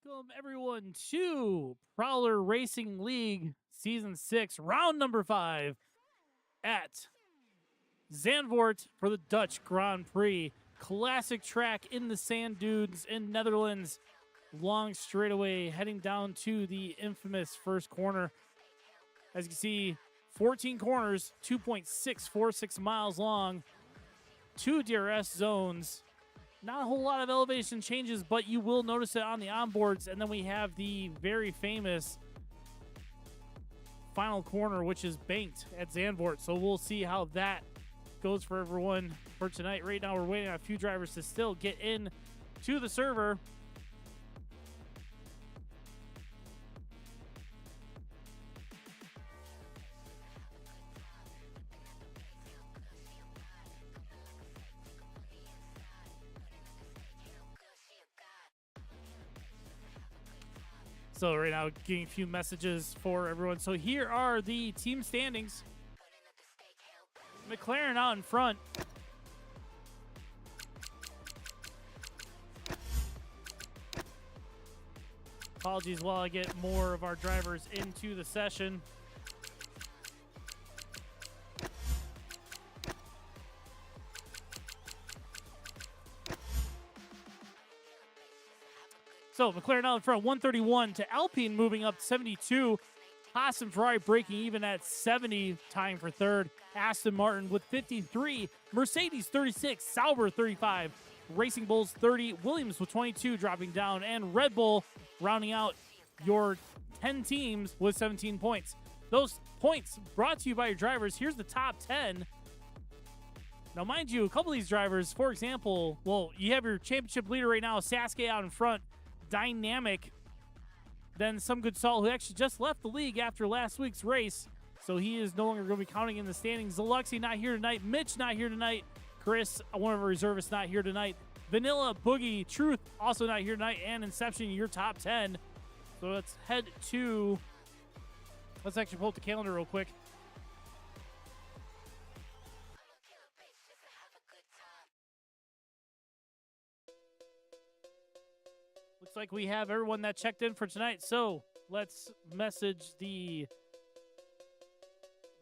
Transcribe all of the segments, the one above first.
Welcome, everyone, to Prowler Racing League Season 6, round number 5 at Zandvoort for the Dutch Grand Prix. Classic track in the sand dunes in Netherlands. Long straightaway heading down to the infamous first corner. As you can see, 14 corners, 2.646 miles long, 2 DRS zones. Not a whole lot of elevation changes, but you will notice it on the onboards. And then we have the very famous final corner, which is banked at Zandvoort. So we'll see how that goes for everyone for tonight. Right now, we're waiting on a few drivers to still get in to the server. So right now, getting a few messages for everyone. So here are the team standings. McLaren out in front. Apologies while I get more of our drivers into the session. So McLaren out in front, 131 to Alpine moving up 72. Haas and Ferrari breaking even at 70, tying for third. Aston Martin with 53. Mercedes 36. Sauber 35. Racing Bulls 30. Williams with 22 dropping down. And Red Bull rounding out your 10 teams with 17 points. Those points brought to you by your drivers. Here's the top 10. Now, mind you, a couple of these drivers, for example, well, you have your championship leader right now, Sasuke out in front. Dynamic. Then Some Good Salt, who actually just left the league after last week's race, so he is no longer going to be counting in the standings. Zaluxi not here tonight. Mitch not here tonight. Chris, one of our reservists, not here tonight. Vanilla, Boogie, Truth also not here tonight. And Inception, your top 10. So let's head to... Let's actually pull up the calendar real quick. Looks like we have everyone that checked in for tonight. So let's message the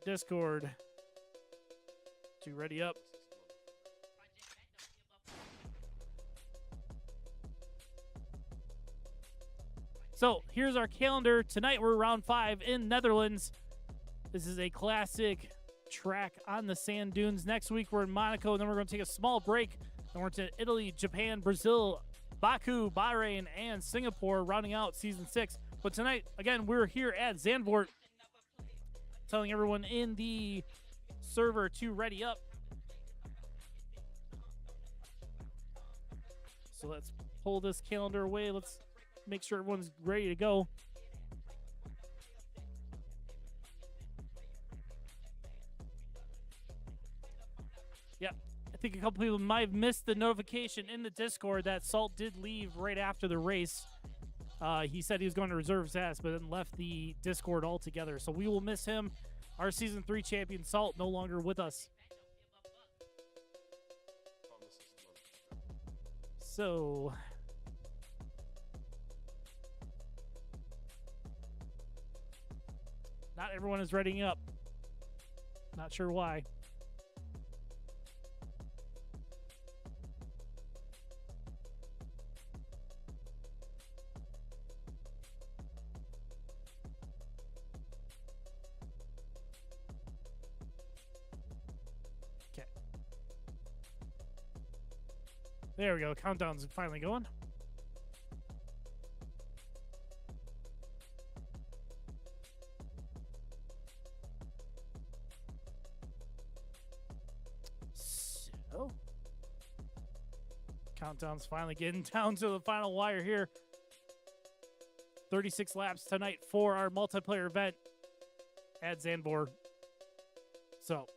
Discord to ready up. So here's our calendar. Tonight we're round 5 in Netherlands. This is a classic track on the sand dunes. Next week, we're in Monaco, and then we're going to take a small break. And we're to Italy, Japan, Brazil, Baku, Bahrain, and Singapore, rounding out Season 6. But tonight, again, we're here at Zandvoort, telling everyone in the server to ready up. So let's pull this calendar away. Let's make sure everyone's ready to go. Yep. I think a couple people might have missed the notification in the Discord that Salt did leave right after the race. He said he was going to reserve his ass, but then left the Discord altogether. So we will miss him. Our Season 3 champion, Salt, no longer with us. So, not everyone is readying up. Not sure why. Okay. There we go. Countdown's finally going. So, countdown's finally getting down to the final wire here. 36 laps tonight for our multiplayer event at Zandvoort. So,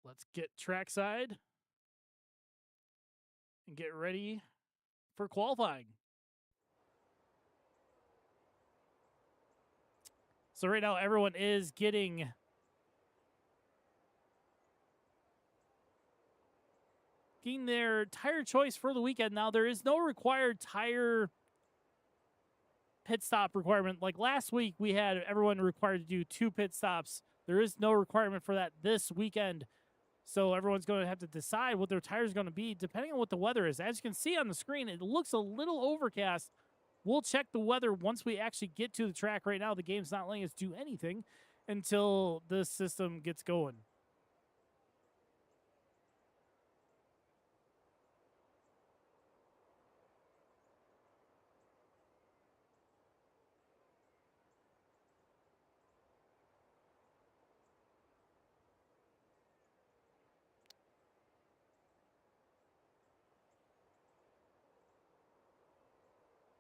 let's get trackside and get ready for qualifying. So right now, everyone is getting their tire choice for the weekend. Now, there is no required tire pit stop requirement. Like last week, we had everyone required to do 2 pit stops. There is no requirement for that this weekend. So everyone's going to have to decide what their tire is going to be depending on what the weather is. As you can see on the screen, it looks a little overcast. We'll check the weather once we actually get to the track. Right now, the game's not letting us do anything until the system gets going.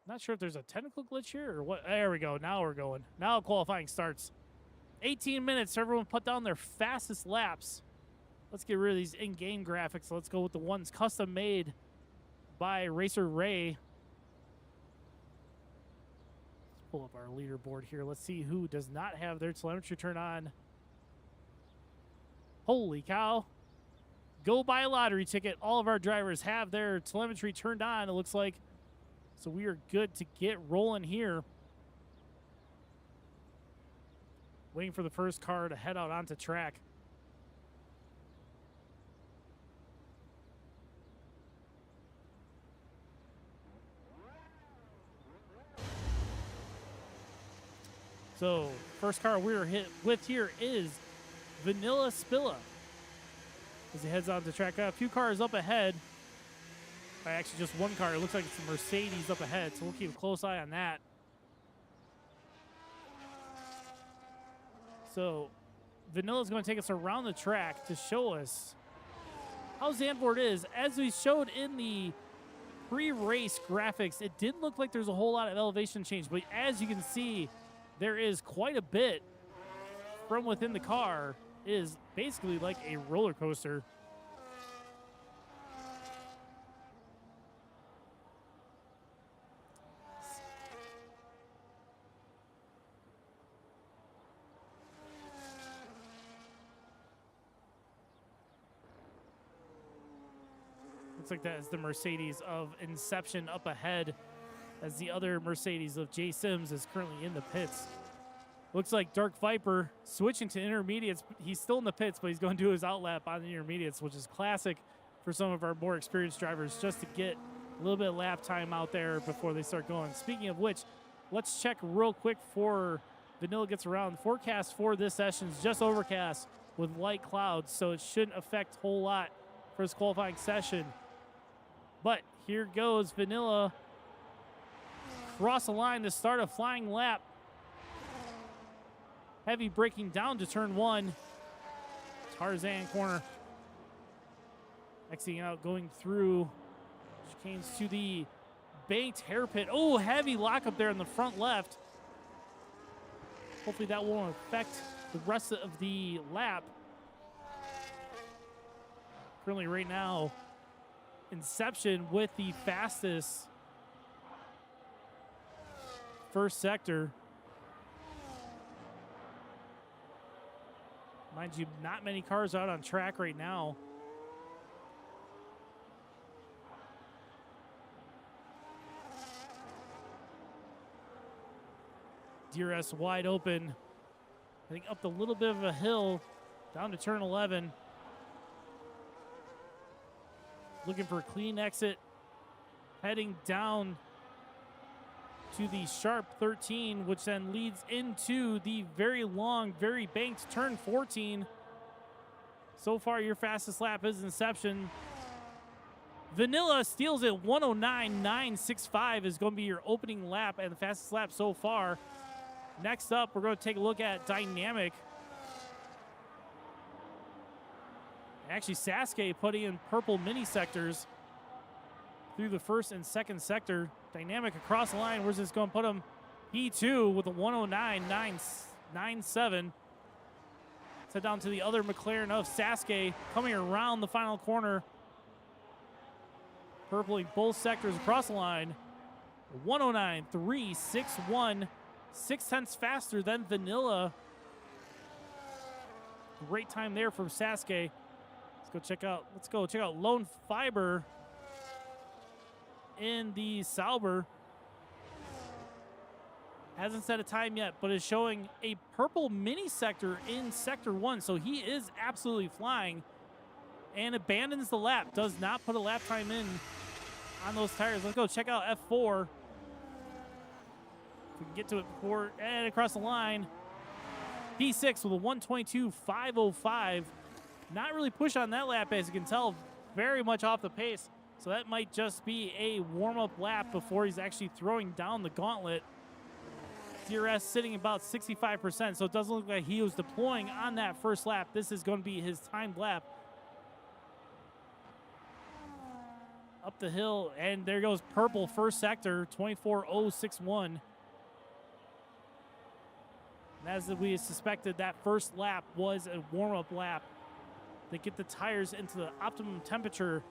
Not sure if there's a technical glitch here or what. There we go. Now we're going. Now qualifying starts. 18 minutes. Everyone put down their fastest laps. Let's get rid of these in-game graphics. Let's go with the ones custom made by Racer Ray. Let's pull up our leaderboard here. Let's see who does not have their telemetry turned on. Holy cow. Go buy a lottery ticket. All of our drivers have their telemetry turned on, it looks like. So we are good to get rolling here. Waiting for the first car to head out onto track. So first car we're hit with here is Vanilla Spilla. As he heads onto track. Got a few cars up ahead. Actually, just one car. It looks like it's a Mercedes up ahead, so we'll keep a close eye on that. So, Vanilla's going to take us around the track to show us how Zandvoort is. As we showed in the pre-race graphics, it didn't look like there's a whole lot of elevation change, but as you can see, there is quite a bit from within the car. It is basically like a roller coaster. Looks like that is the Mercedes of Inception up ahead, as the other Mercedes of Jay Sims is currently in the pits. Looks like Dark Viper switching to intermediates. He's still in the pits, but he's going to do his outlap on the intermediates, which is classic for some of our more experienced drivers, just to get a little bit of lap time out there before they start going. Speaking of which, Let's check real quick before Vanilla gets around. The forecast for this session is just overcast with light clouds, so it shouldn't affect a whole lot for this qualifying session. But here goes Vanilla across the line to start a flying lap. Heavy braking down to turn 1. Tarzan corner. Exiting out, going through chicanes to the banked hairpin. Oh, heavy lockup there in the front left. Hopefully that won't affect the rest of the lap. Currently right now, Inception with the fastest first sector. Mind you, not many cars out on track right now. DRS wide open. I think up a little bit of a hill down to turn 11. Looking for a clean exit. Heading down to the sharp 13, which then leads into the very long, very banked turn 14. So far, your fastest lap is Inception. Vanilla steals it. 109.965 is going to be your opening lap and the fastest lap so far. Next up, we're going to take a look at Dynamic. Actually, Sasuke putting in purple mini sectors through the first and second sector. Dynamic across the line. Where's this going to put him? P2 with a 109.997. Let's head down to the other McLaren of Sasuke coming around the final corner. Purpling both sectors across the line. 109.361. 0.6 faster than Vanilla. Great time there from Sasuke. Let's go check out Lone Fiber in the Sauber. Hasn't set a time yet, but is showing a purple mini sector in sector 1. So he is absolutely flying and abandons the lap. Does not put a lap time in on those tires. Let's go check out F4. We can get to it before and across the line. P6 with a 122.505. Not really push on that lap, as you can tell, very much off the pace. So that might just be a warm-up lap before he's actually throwing down the gauntlet. DRS sitting about 65%, so it doesn't look like he was deploying on that first lap. This is going to be his timed lap. Up the hill, and there goes purple first sector, 24.061. And as we suspected, that first lap was a warm-up lap. They get the tires into the optimum temperature.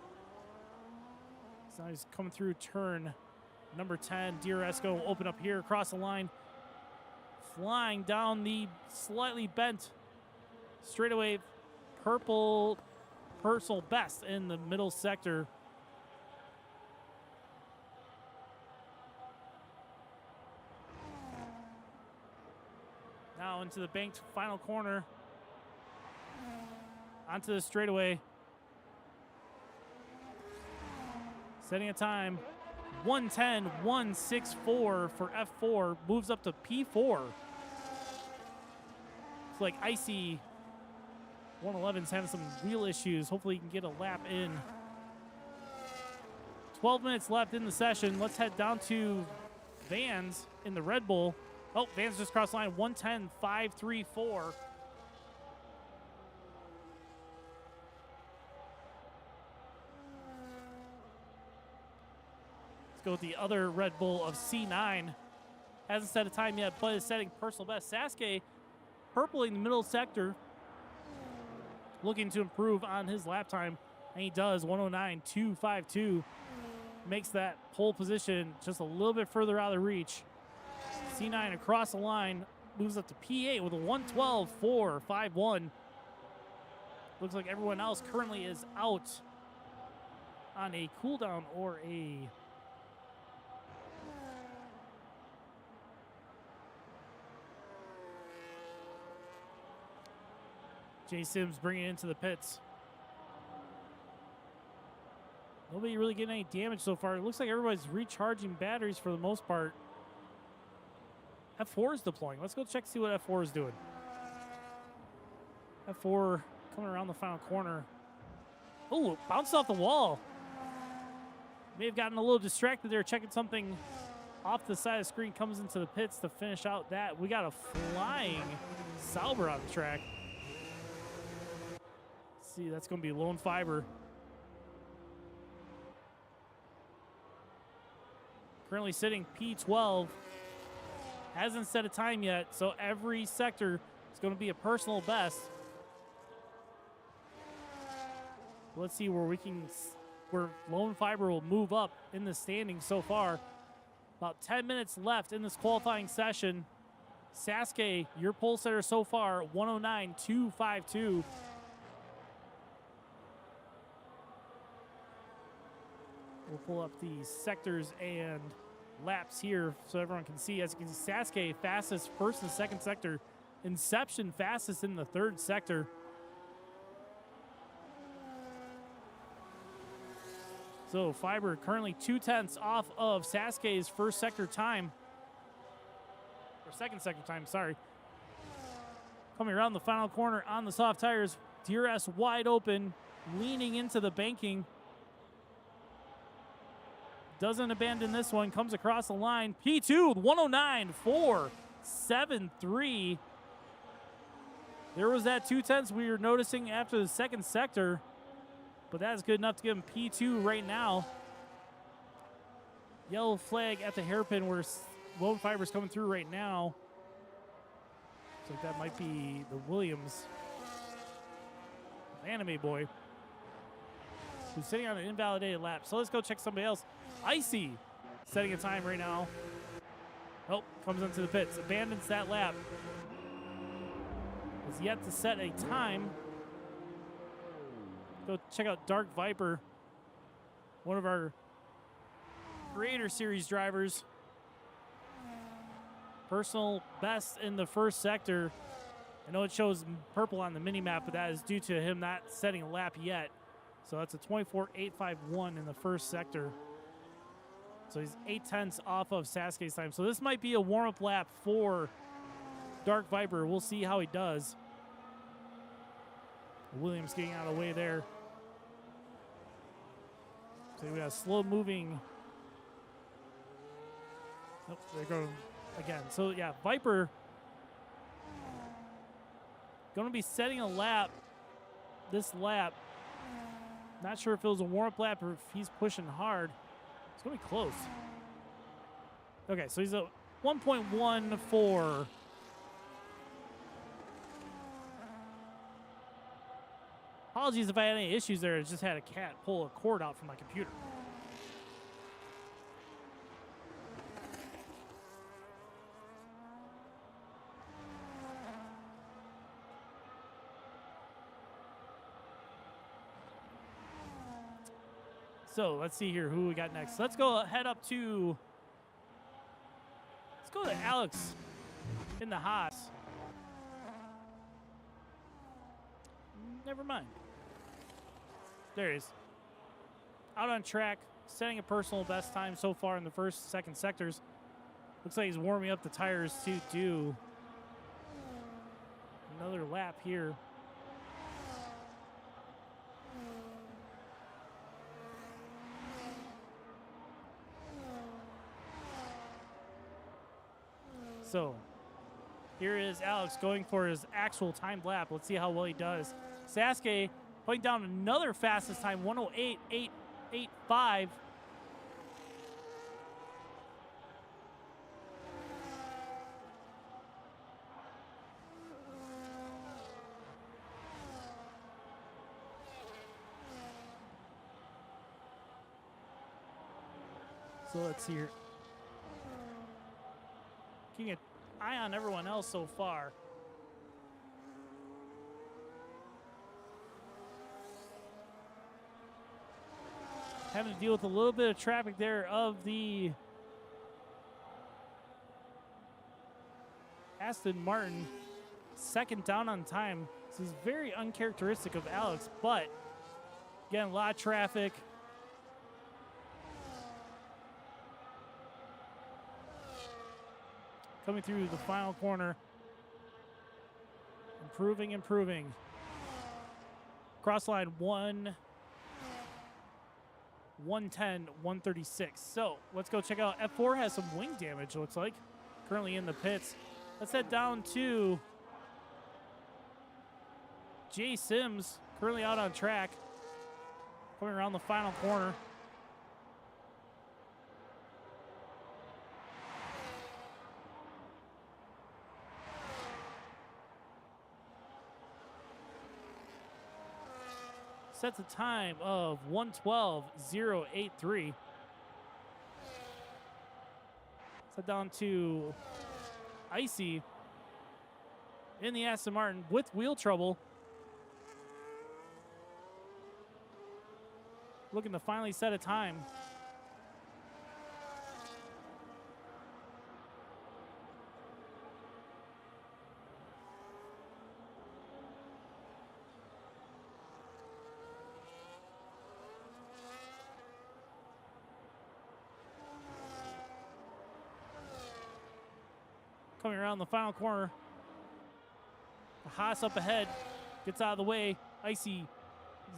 So he's coming through turn number 10. DRS going to open up here across the line. Flying down the slightly bent straightaway. Purple personal best in the middle sector. Now into the banked final corner. Onto the straightaway. Setting a time. 110.164 for F4. Moves up to P4. It's like Icy 111's having some real issues. Hopefully he can get a lap in. 12 minutes left in the session. Let's head down to Vans in the Red Bull. Oh, Vans just crossed the line. 110.534. Let's go with the other Red Bull of C9. Hasn't set a time yet, but is setting personal best. Sasuke purpling the middle sector. Looking to improve on his lap time. And he does. 109.252. Makes that pole position just a little bit further out of the reach. C9 across the line. Moves up to P8 with a 112.451. Looks like everyone else currently is out on a cooldown or a Jay Sims bringing it into the pits. Nobody really getting any damage so far. It looks like everybody's recharging batteries for the most part. F4 is deploying. Let's go check see what F4 is doing. F4 coming around the final corner. Oh, bounced off the wall. May have gotten a little distracted there, checking something off the side of the screen. Comes into the pits to finish out that. We got a flying Sauber on the track. Let's see, that's going to be Lone Fiber. Currently sitting P12. Hasn't set a time yet, so every sector is going to be a personal best. Let's see where Lone Fiber will move up in the standings so far. About 10 minutes left in this qualifying session. Sasuke, your pole setter so far, 109.252. We'll pull up the sectors and laps here so everyone can see. As you can see, Sasuke fastest first and second sector. Inception fastest in the third sector. So Fiber currently 2/10 off of Sasuke's first sector time. Or second sector time, sorry. Coming around the final corner on the soft tires. DRS wide open, leaning into the banking. Doesn't abandon this one, comes across the line. P2, 109.473. There was that 2/10 we were noticing after the second sector. But that is good enough to give him P2 right now. Yellow flag at the hairpin where Lone Fiber's coming through right now. Looks like that might be the Williams anime boy who's sitting on an invalidated lap. So let's go check somebody else. Icy setting a time right now. Oh, comes into the pits. Abandons that lap. Has yet to set a time. Go check out Dark Viper, one of our Creator Series drivers. Personal best in the first sector. I know it shows purple on the mini-map, but that is due to him not setting a lap yet. So that's a 24.851 in the first sector. So he's 8/10 off of Sasuke's time. So this might be a warm-up lap for Dark Viper. We'll see how he does. Williams getting out of the way there. So we got a slow-moving. Oh, there go again. So yeah, Viper going to be setting a lap. This lap. Not sure if it was a warm-up lap or if he's pushing hard. It's going to be close. Okay, so he's at 1.14. Apologies if I had any issues there. I just had a cat pull a cord out from my computer. So let's see here who we got next. Let's go head up to. Let's go to Alex in the Haas. Never mind. There he is. Out on track, setting a personal best time so far in the first, second sectors. Looks like he's warming up the tires to do another lap here. So here is Alex going for his actual timed lap. Let's see how well he does. Sasuke putting down another fastest time, 108.885. So let's see here. Keeping an eye on everyone else so far. Having to deal with a little bit of traffic there of the Aston Martin. Second down on time. This is very uncharacteristic of Alex, but again, a lot of traffic. coming through the final corner. Improving. Cross line 110, 136. So let's go check out. F4 has some wing damage, looks like. Currently in the pits. Let's head down to Jay Sims, currently out on track. Coming around the final corner. Sets a time of 1:12.083. Set down to Icy in the Aston Martin with wheel trouble. Looking to finally set a time. Coming around the final corner. The Haas up ahead. Gets out of the way. Icy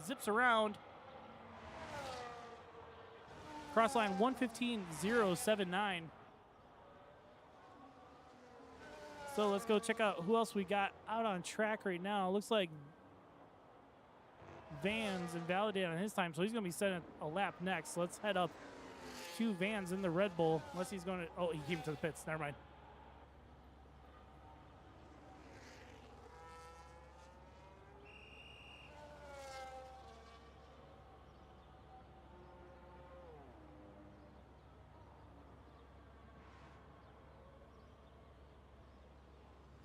zips around. Cross line 1:15.079. So let's go check out who else we got out on track right now. Looks like Van's invalidated on his time, so he's going to be setting a lap next. Let's head up to Van's in the Red Bull. Unless he's going to... Oh, he came to the pits. Never mind.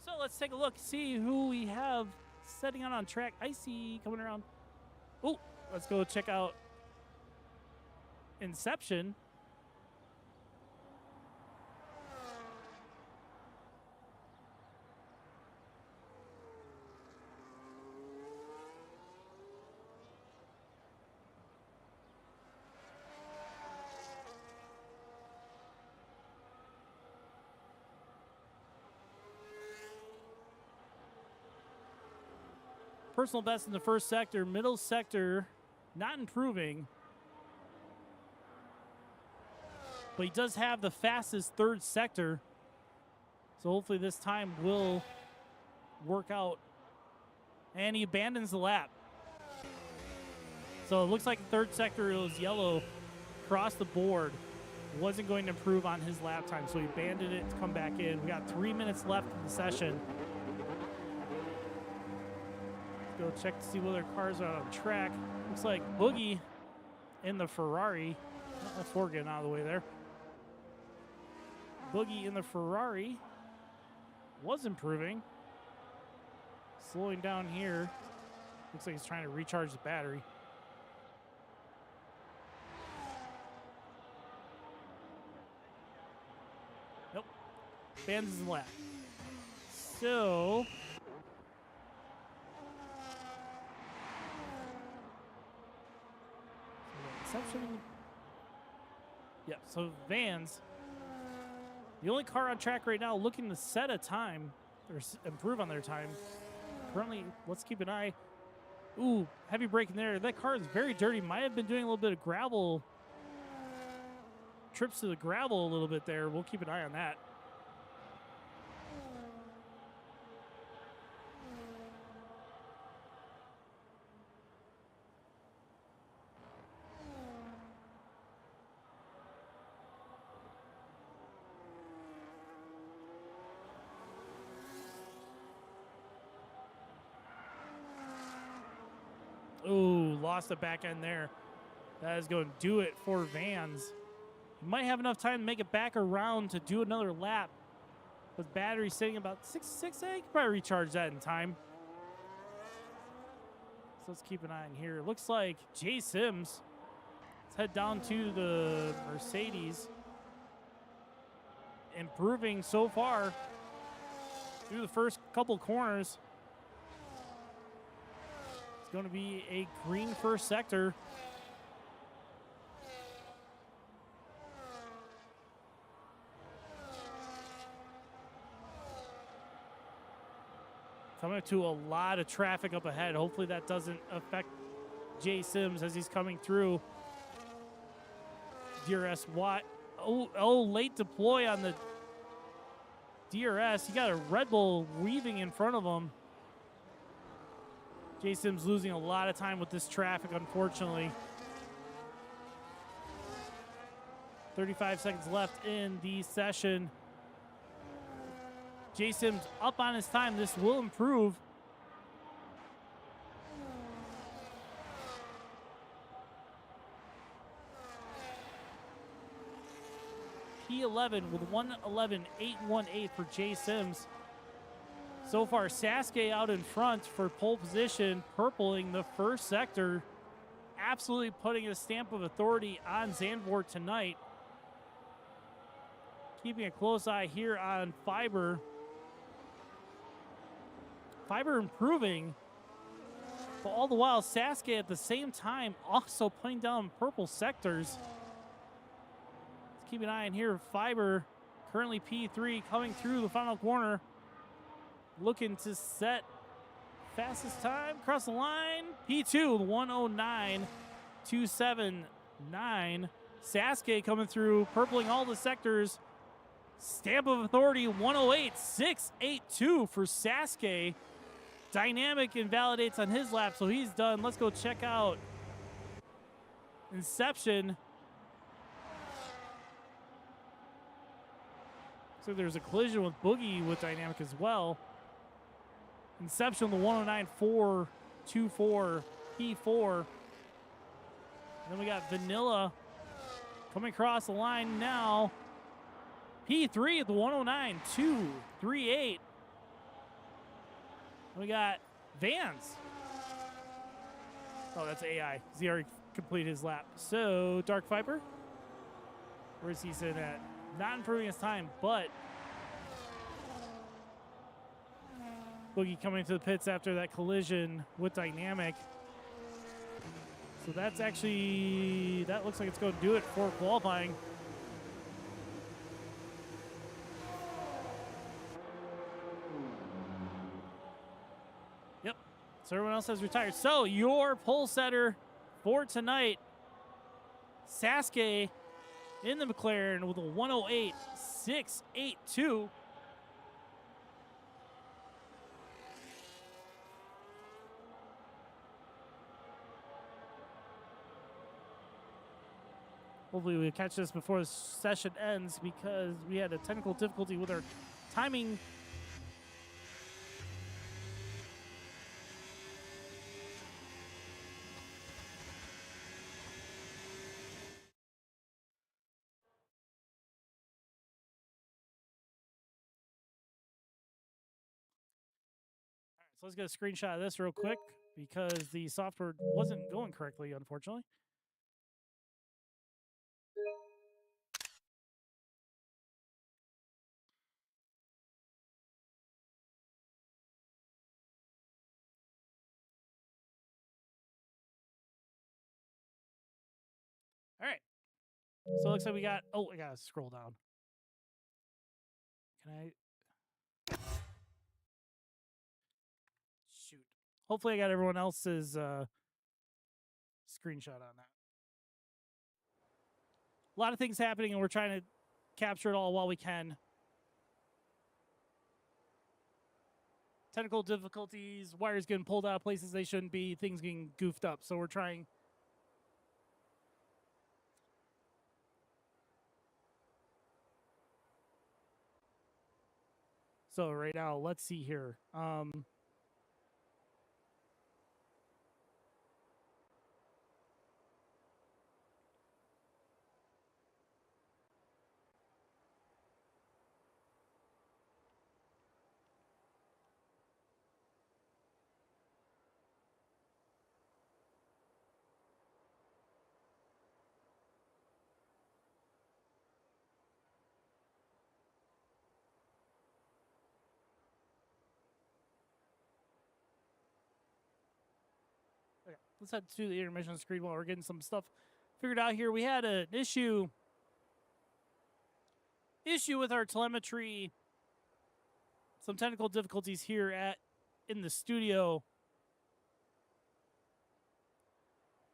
So let's take a look, see who we have setting out on track. Icy coming around. Oh, let's go check out Inception. Personal best in the first sector, middle sector, not improving. But he does have the fastest third sector. So hopefully this time will work out. And he abandons the lap. So it looks like the third sector was yellow across the board. Wasn't going to improve on his lap time, so he abandoned it to come back in. We got 3 minutes left in the session. Go check to see what other cars are on track. Looks like Boogie in the Ferrari. F4 getting out of the way there. Boogie in the Ferrari was improving. Slowing down here. Looks like he's trying to recharge the battery. Nope. Bands his lap. So... Inception. Yeah, so Vans, the only car on track right now looking to set a time or improve on their time. Currently, let's keep an eye. Ooh, heavy braking there. That car is very dirty. Might have been doing a little bit of gravel, trips to the gravel a little bit there. We'll keep an eye on that. Ooh, lost the back end there. That is going to do it for Vans. He might have enough time to make it back around to do another lap. With battery sitting about 6.6, he could probably recharge that in time. So let's keep an eye on here. It looks like Jay Sims. Let's head down to the Mercedes. Improving so far through the first couple corners. It's going to be a green first sector. Coming up to a lot of traffic up ahead. Hopefully that doesn't affect Jay Sims as he's coming through. DRS Watt. Oh, late deploy on the DRS. He got a Red Bull weaving in front of him. Jay Sims losing a lot of time with this traffic, unfortunately. 35 seconds left in the session. Jay Sims up on his time. This will improve. P11 with 1:11.818 for Jay Sims. So far, Sasuke out in front for pole position, purpling the first sector, absolutely putting a stamp of authority on Zandvoort tonight. Keeping a close eye here on Fiber. Fiber improving, but all the while, Sasuke at the same time also putting down purple sectors. Let's keep an eye on here. Fiber, currently P3, coming through the final corner. Looking to set fastest time across the line. P2, 1:09.279. Sasuke coming through, purpling all the sectors. Stamp of authority, 1:08.682 for Sasuke. Dynamic invalidates on his lap, so he's done. Let's go check out Inception. So there's a collision with Boogie with Dynamic as well. Inception, the 1:09.424 P4. And then we got Vanilla coming across the line now. P3 at the 1:09.238. We got Vans. Oh, that's AI. He already completed his lap. So, Dark Viper. Where's he sitting at? Not improving his time, but Boogie coming to the pits after that collision with Dynamic. So that's actually, that looks like it's going to do it for qualifying. Yep. So everyone else has retired. So your pole setter for tonight, Sasuke in the McLaren with a 1:08.682. Hopefully we catch this before the session ends because we had a technical difficulty with our timing. All right, so let's get a screenshot of this real quick because the software wasn't going correctly, unfortunately. All right. So it looks like we got, oh, I got to scroll down. Can I? Shoot. Hopefully I got everyone else's screenshot on that. A lot of things happening and we're trying to capture it all while we can. Technical difficulties, wires getting pulled out of places they shouldn't be, things getting goofed up. So we're trying. So right now, let's see here. Okay, let's head to the intermission screen while we're getting some stuff figured out here. We had an issue with our telemetry. Some technical difficulties here at in the studio.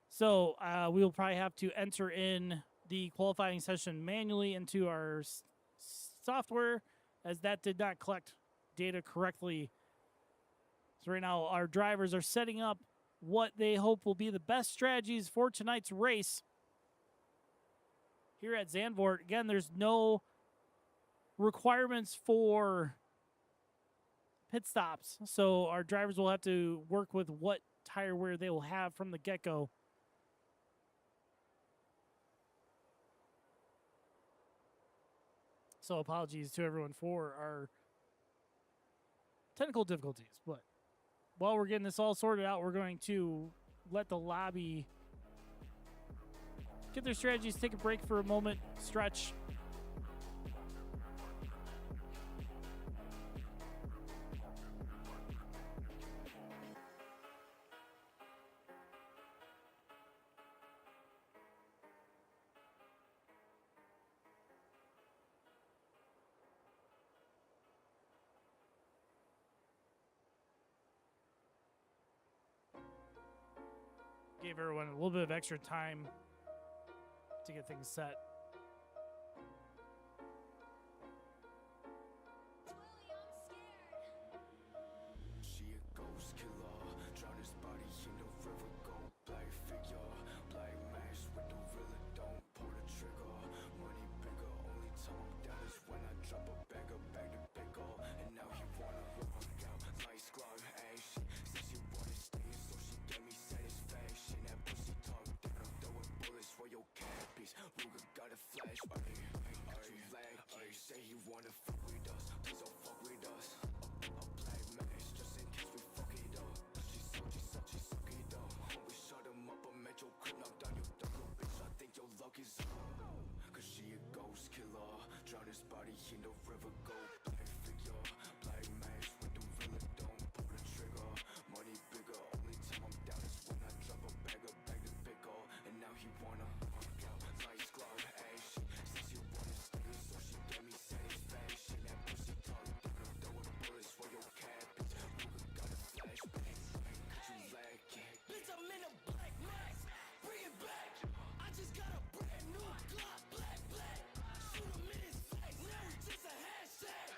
So we will probably have to enter in the qualifying session manually into our software, as that did not collect data correctly. So right now our drivers are setting up what they hope will be the best strategies for tonight's race here at Zandvoort. Again, there's no requirements for pit stops, so our drivers will have to work with what tire wear they will have from the get-go. So apologies to everyone for our technical difficulties. But while we're getting this all sorted out, we're going to let the lobby get their strategies, take a break for a moment, stretch. Gave everyone a little bit of extra time to get things set. She a ghost killer, drown his body in the river, go black figure, black mask with the real, don't pull the trigger. Money bigger, only time I'm down is when I drop a bag to bigger. And now he wanna work out, nice glove, ashy. Says she wanna stay, so she gave me satisfaction. That pussy talk, then I'm throwing bullets for your cabbies. Ruger got a flash, ay, you laggy. Say he wanna fuck with us, please don't fuck with us. A black mask, just in case we fuck it up. She suck it up. Homie, shut him up, I'm at your crib, knock down your door, little bitch. I think your luck is up. Cause she a ghost killer, drown his body in the river, go black figure, black mask with the real, don't pull the trigger. Money bigger, only time I'm down is when I drop a bag to pickle. And now he wanna work out, nice glove, ashy. Says she wanna stay, so she gave me satisfaction. That pussy talk, then I'm throwing bullets for your cabins. Ruger got a flashback, cause you lacking. Bitch, I'm in a black mask, bring it back. I just got a brand new Glock, black. Shoot him in his face, now it's just a hashtag.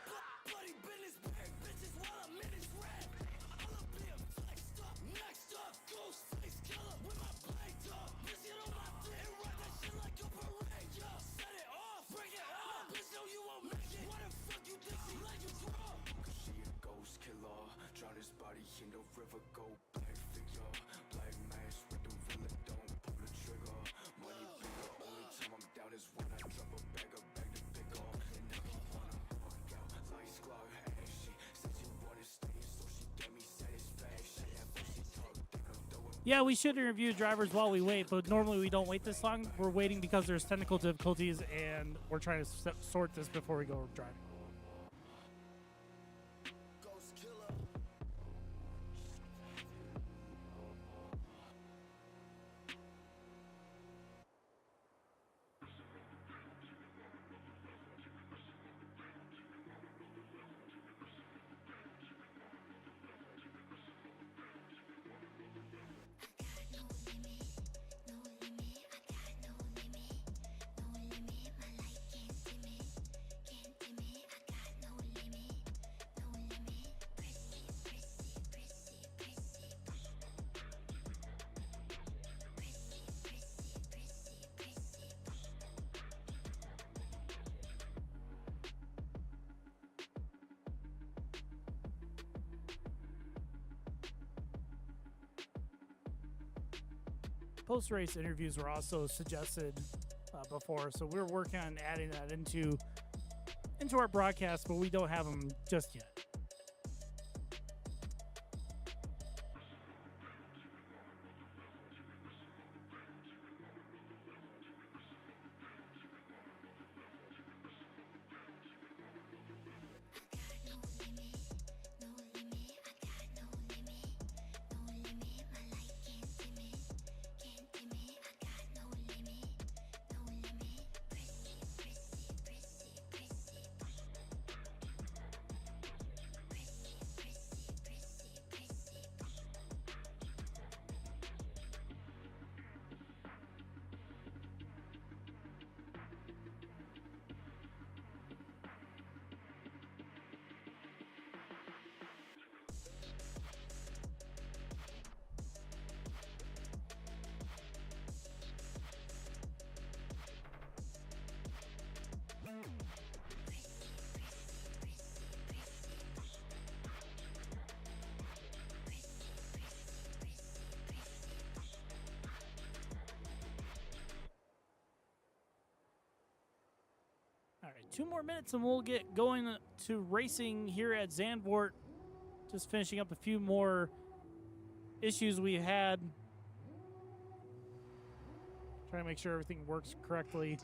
Bloody business, bag bitches while I'm in his rap. All up here, flexed up, next up, ghost face killer with my blade up. Bitch, get on my dick and ride that shit like a parade, yo. Set it off, break it up, bitch, no, you won't make it. Why the fuck you think she like you draw? Cause she a ghost killer, drown his body in the river, go black figure, black mask with the real, don't pull the trigger. Money bigger, only time I'm down is when I drop a bag to pickle. And now he wanna work out, nice glove, ashy. Says she wanna stay, so she gave me satisfaction. That pussy talk, then I'm throwing. Yeah, we should interview drivers while we wait, but normally we don't wait this long. We're waiting because there's technical difficulties, and we're trying to sort this before we go driving. Ghost killer. Post-race interviews were also suggested before, so we're working on adding that into our broadcast, but we don't have them just yet. 2 more minutes and we'll get going to racing here at Zandvoort. Just finishing up a few more issues we had. Trying to make sure everything works correctly.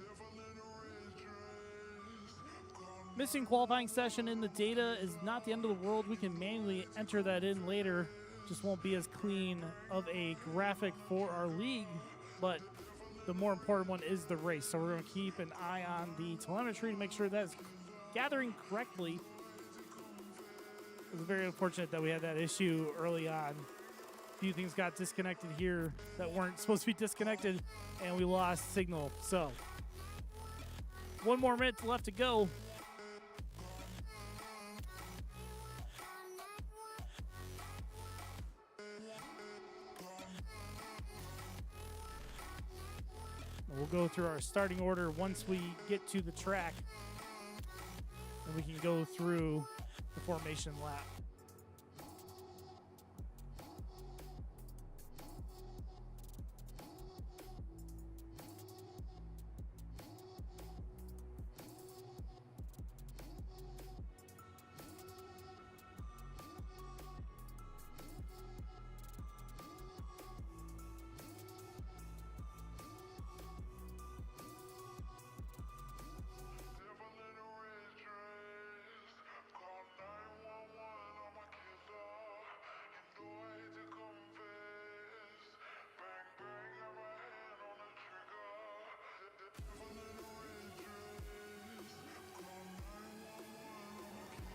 Missing qualifying session in the data is not the end of the world. We can manually enter that in later. Just won't be as clean of a graphic for our league, but the more important one is the race. So we're going to keep an eye on the telemetry to make sure that's gathering correctly. It was very unfortunate that we had that issue early on. A few things got disconnected here that weren't supposed to be disconnected, and we lost signal. So 1 more minute left to go. We'll go through our starting order once we get to the track, and we can go through the formation lap.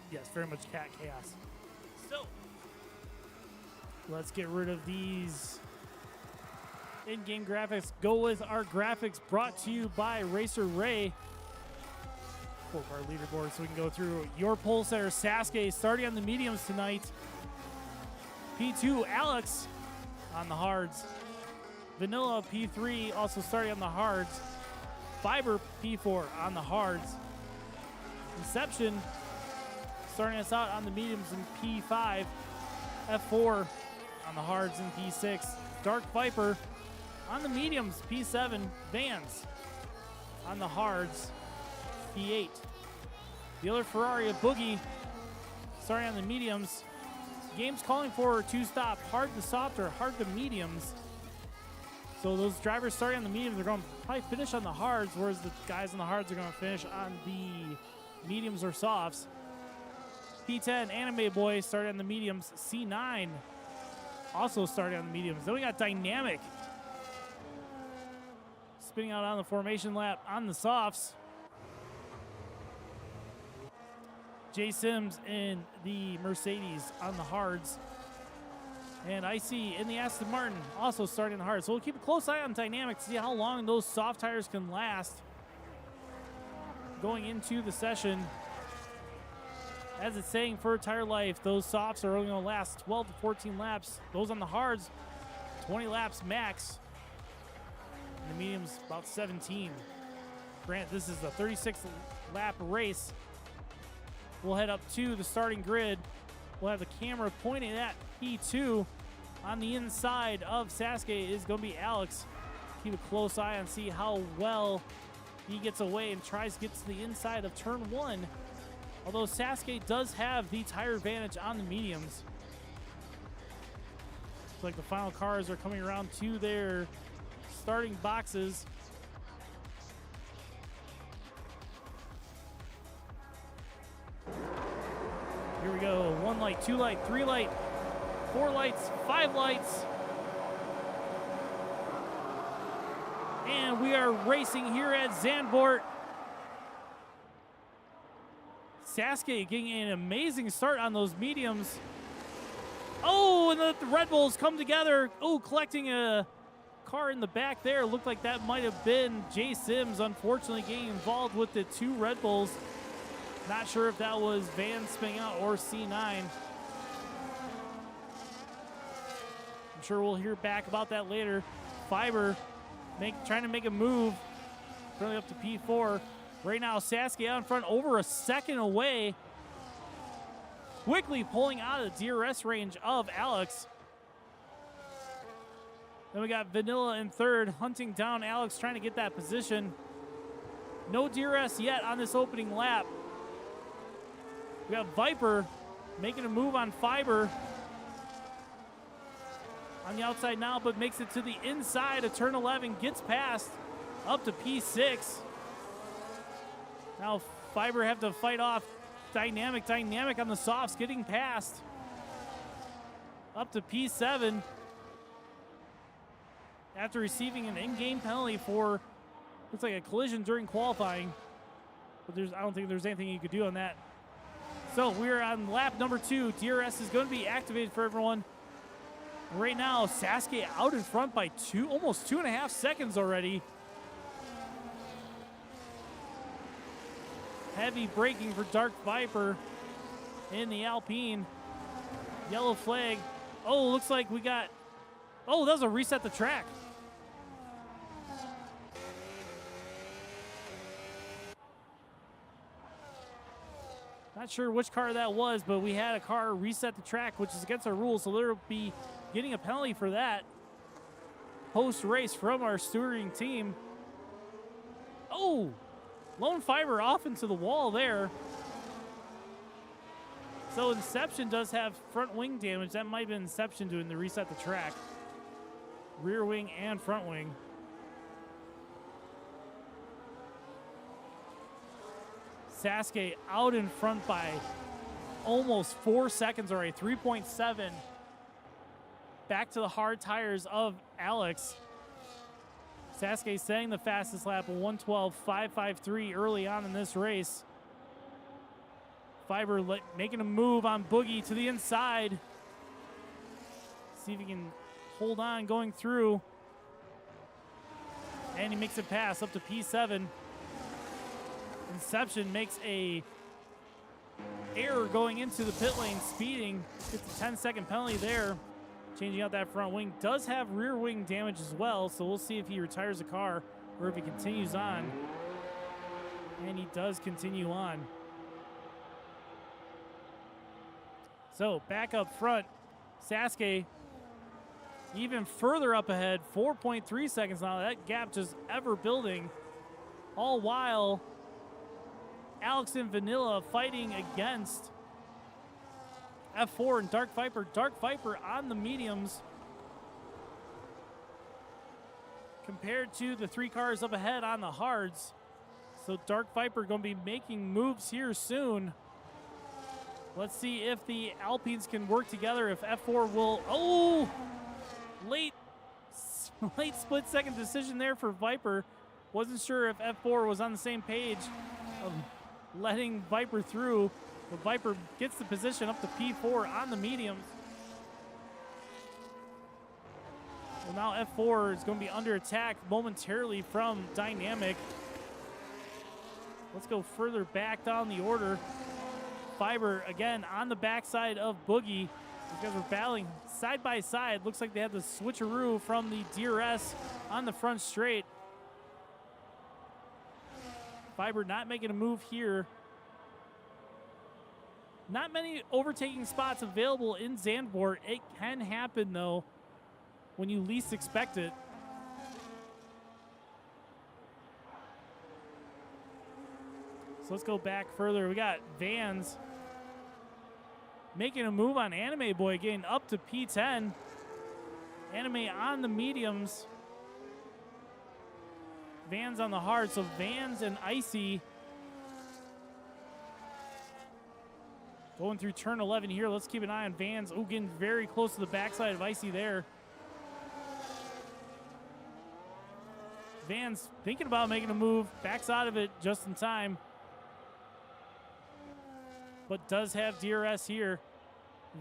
Yes, very much cat chaos. So, let's get rid of these in-game graphics. Go with our graphics brought to you by Racer Ray. Pull up our leaderboard so we can go through your pole setter. Sasuke starting on the mediums tonight. P2, Alex on the hards. Vanilla P3 also starting on the hards. Fiber P4 on the hards. Inception starting us out on the mediums in P5. F4 on the hards in P6. Dark Viper on the mediums, P7. Vans on the hards, P8. The other Ferrari, a Boogie, starting on the mediums. Game's calling for 2-stop, hard to soft or hard to mediums. So those drivers starting on the mediums are going to probably finish on the hards, whereas the guys on the hards are going to finish on the mediums or softs. P10, Anime Boy, started on the mediums. C9, also started on the mediums. Then we got Dynamic, spinning out on the formation lap on the softs. Jay Sims in the Mercedes on the hards. And Icy in the Aston Martin, also starting the hards. So we'll keep a close eye on Dynamic to see how long those soft tires can last going into the session. As it's saying for tire life, those softs are only going to last 12 to 14 laps. Those on the hards, 20 laps max. And the mediums, about 17. Grant, this is the 36th lap race. We'll head up to the starting grid. We'll have the camera pointing at P2. On the inside of Sasuke is going to be Alex. Keep a close eye and see how well he gets away and tries to get to the inside of turn 1. Although Sasuke does have the tire advantage on the mediums. Looks like the final cars are coming around to their starting boxes. Here we go. 1 light, 2 light, 3 light, 4 lights, 5 lights. And we are racing here at Zandvoort. Sasuke getting an amazing start on those mediums. Oh, and the Red Bulls come together. Oh, collecting a car in the back there. Looked like that might have been Jay Sims, unfortunately getting involved with the 2 Red Bulls. Not sure if that was Van spinning out or C9. I'm sure we'll hear back about that later. Fiber trying to make a move. Currently up to P4. Right now, Sasuke out in front, over a second away. Quickly pulling out of the DRS range of Alex. Then we got Vanilla in third, hunting down Alex, trying to get that position. No DRS yet on this opening lap. We got Viper making a move on Fiber. On the outside now, but makes it to the inside of turn 11, gets past up to P6. Now Fiber have to fight off Dynamic on the softs, getting past up to P7 after receiving an in-game penalty for, looks like a collision during qualifying, but I don't think there's anything you could do on that. So we're on lap number 2. DRS is going to be activated for everyone. Right now, Sasuke out in front by almost 2.5 seconds already. Heavy braking for Dark Viper in the Alpine. Yellow flag. Oh, looks like we got, that was a reset the track. Not sure which car that was, but we had a car reset the track, which is against our rules, so they'll be getting a penalty for that post-race from our steering team. Oh, Lone Fiber off into the wall there. So Inception does have front wing damage. That might have been Inception doing the reset the track. Rear wing and front wing. Sasuke out in front by almost 4 seconds already, 3.7. Back to the hard tires of Alex. Sasuke setting the fastest lap of 1:12.553 early on in this race. Fiber making a move on Boogie to the inside. See if he can hold on going through. And he makes it pass up to P7. Inception makes a error going into the pit lane, speeding. Gets a 10-second penalty there. Changing out that front wing. Does have rear wing damage as well, so we'll see if he retires the car or if he continues on. And he does continue on. So back up front, Sasuke even further up ahead, 4.3 seconds now. That gap just ever building. All while Alex and Vanilla fighting against F4 and Dark Viper. Dark Viper on the mediums compared to the 3 cars up ahead on the hards. So Dark Viper going to be making moves here soon. Let's see if the Alpines can work together, if F4 will, late split second decision there for Viper. Wasn't sure if F4 was on the same page of letting Viper through. But Viper gets the position up to P4 on the mediums. Well, now F4 is going to be under attack momentarily from Dynamic. Let's go further back down the order. Fiber, again, on the backside of Boogie. These guys are battling side by side. Looks like they have the switcheroo from the DRS on the front straight. Fiber not making a move here. Not many overtaking spots available in Zandvoort. It can happen, though, when you least expect it. So let's go back further. We got Vans making a move on Anime Boy, getting up to P10. Anime on the mediums. Vans on the hard. So Vans and Icy going through turn 11 here. Let's keep an eye on Vans. Oh, getting very close to the backside of Icy there. Vans thinking about making a move. Backs out of it just in time. But does have DRS here.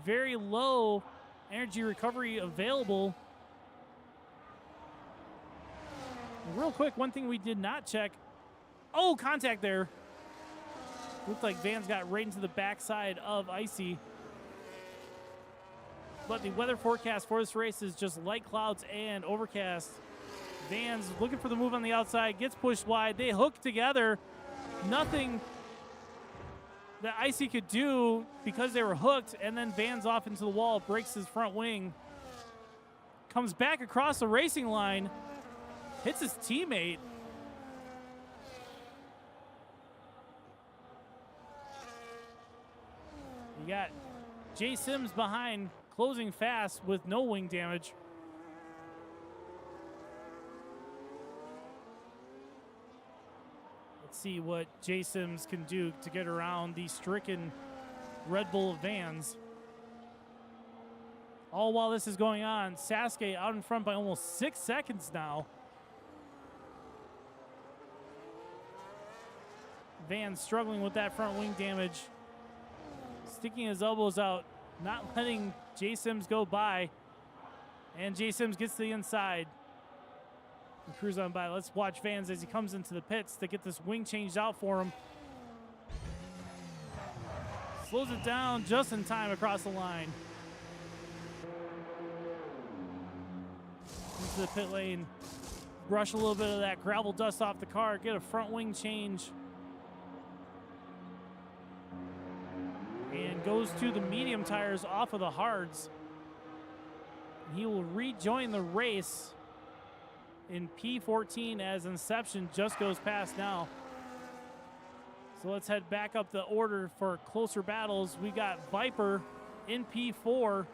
Very low energy recovery available. Real quick, one thing we did not check. Oh, contact there. Looked like Vans got right into the backside of Icy. But the weather forecast for this race is just light clouds and overcast. Vans looking for the move on the outside, gets pushed wide. They hook together. Nothing that Icy could do because they were hooked, and then Vans off into the wall, breaks his front wing. Comes back across the racing line, hits his teammate. You got Jay Sims behind, closing fast with no wing damage. Let's see what Jay Sims can do to get around the stricken Red Bull vans. All while this is going on, Sasuke out in front by almost 6 seconds now. Van struggling with that front wing damage. Sticking his elbows out, not letting Jay Sims go by. And Jay Sims gets to the inside. And cruise on by. Let's watch Vans as he comes into the pits to get this wing changed out for him. Slows it down just in time across the line. Into the pit lane. Brush a little bit of that gravel dust off the car. Get a front wing change. And goes to the medium tires off of the hards. He will rejoin the race in P14 as Inception just goes past now. So let's head back up the order for closer battles. We got Viper in P4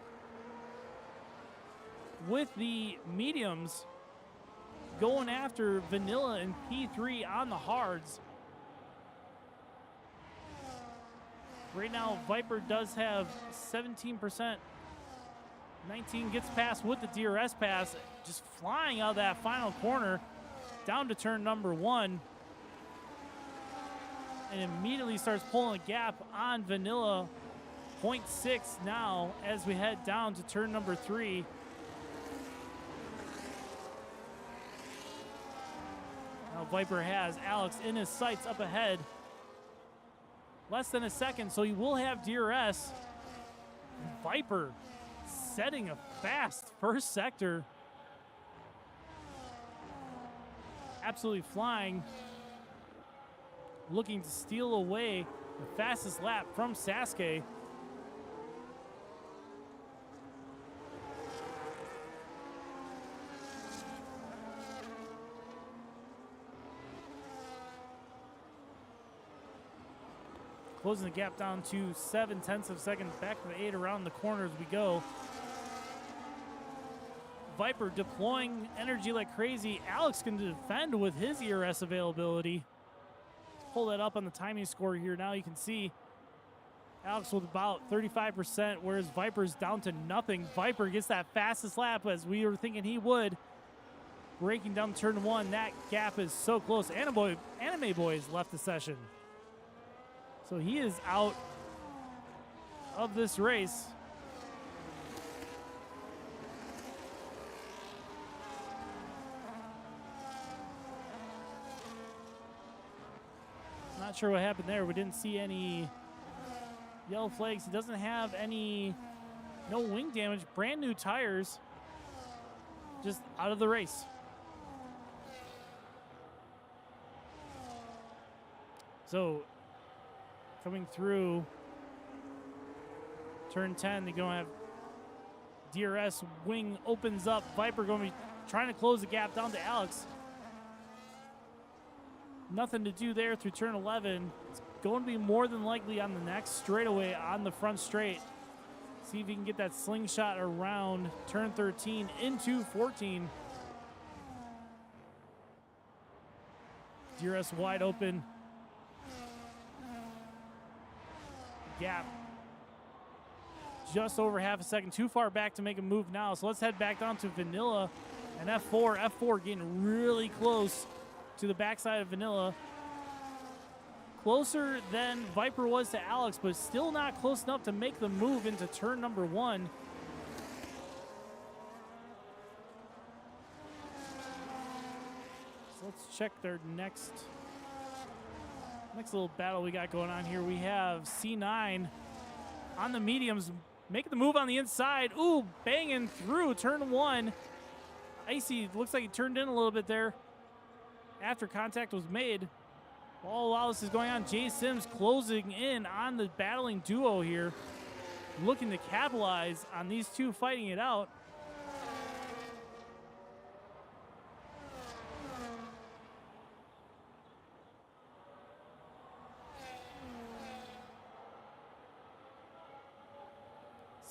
with the mediums going after Vanilla in P3 on the hards. Right now, Viper does have 17%. 19 gets past with the DRS pass, just flying out of that final corner down to turn number 1. And immediately starts pulling a gap on Vanilla. 0.6 now as we head down to turn number 3. Now Viper has Alex in his sights up ahead. Less than a second, so he will have DRS. Viper setting a fast first sector. Absolutely flying. Looking to steal away the fastest lap from Sasuke. Closing the gap down to 0.7 of a second. Back to the 8 around the corner as we go. Viper deploying energy like crazy. Alex can defend with his ERS availability. Let's pull that up on the timing score here. Now you can see Alex with about 35%, whereas Viper's down to nothing. Viper gets that fastest lap as we were thinking he would. Breaking down turn 1. That gap is so close. Anime Boy's left the session. So he is out of this race. Not sure what happened there. We didn't see any yellow flags. He doesn't have no wing damage. Brand new tires. Just out of the race. So coming through turn 10, they're going to have DRS wing opens up. Viper going to be trying to close the gap down to Alex. Nothing to do there through turn 11. It's going to be more than likely on the next straightaway on the front straight. See if he can get that slingshot around turn 13 into 14. DRS wide open. Gap just over half a second. Too far back to make a move now. So let's head back down to Vanilla and F4. F4 getting really close to the backside of Vanilla. Closer than Viper was to Alex, but still not close enough to make the move into turn number 1. So let's check their next little battle we got going on here. We have C9 on the mediums, making the move on the inside. Ooh, banging through turn 1. Icy looks like he turned in a little bit there after contact was made. All while this is going on, Jay Sims closing in on the battling duo here, looking to capitalize on these two fighting it out.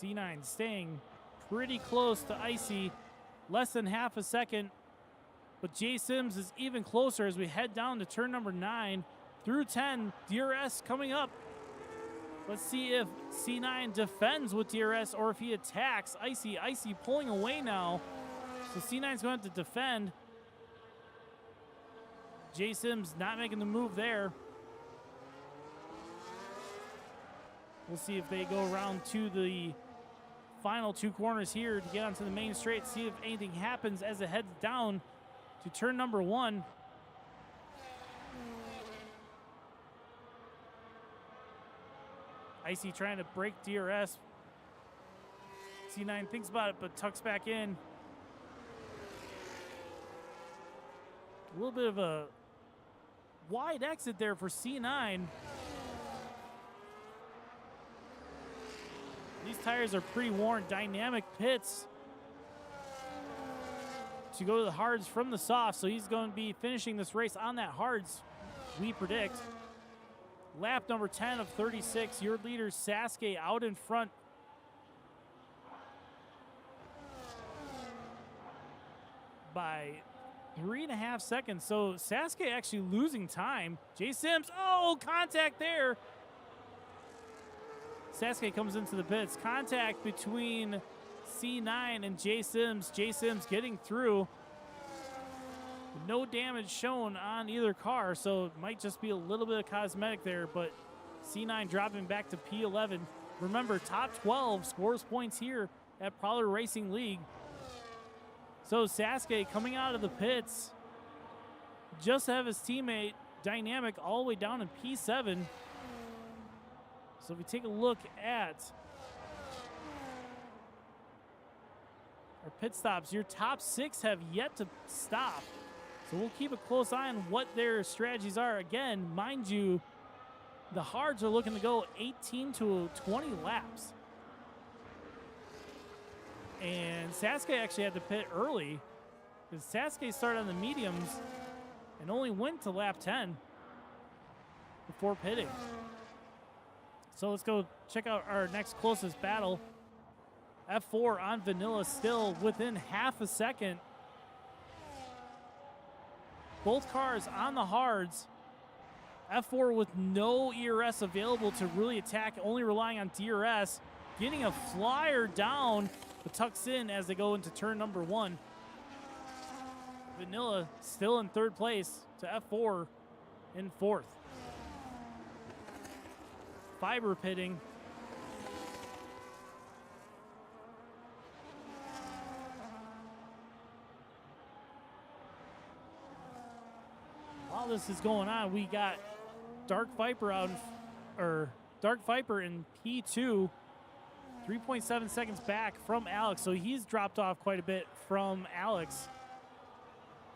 C9 staying pretty close to Icy, less than half a second. But J Sims is even closer as we head down to turn number 9 through 10. DRS coming up. Let's see if C9 defends with DRS or if he attacks. Icy pulling away now. So C9's going to have to defend. J Sims not making the move there. We'll see if they go around to the final 2 corners here to get onto the main straight. See if anything happens as it heads down to turn number 1. Icy trying to break DRS. C9 thinks about it, but tucks back in. A little bit of a wide exit there for C9. These tires are pretty worn. Dynamic pits to go to the hards from the soft, so he's going to be finishing this race on that hards, we predict. Lap number 10 of 36. Your leader, Sasuke, out in front. By 3.5 seconds. So Sasuke actually losing time. J Sims, oh, contact there. Sasuke comes into the pits. Contact between C9 and J Sims. J Sims getting through. No damage shown on either car, so it might just be a little bit of cosmetic there, but C9 dropping back to P11. Remember, top 12 scores points here at Prowler Racing League. So Sasuke coming out of the pits, just have his teammate Dynamic all the way down in P7. So if we take a look at our pit stops, your top 6 have yet to stop. So we'll keep a close eye on what their strategies are. Again, mind you, the hards are looking to go 18 to 20 laps. And Sasuke actually had to pit early because Sasuke started on the mediums and only went to lap 10 before pitting. So let's go check out our next closest battle. F4 on Vanilla still within half a second. Both cars on the hards. F4 with no ERS available to really attack, only relying on DRS. Getting a flyer down, but tucks in as they go into turn number 1. Vanilla still in 3rd place to F4 in 4th. Fiber pitting. While this is going on, we got Dark Viper out, Dark Viper in P2, 3.7 seconds back from Alex. So he's dropped off quite a bit from Alex.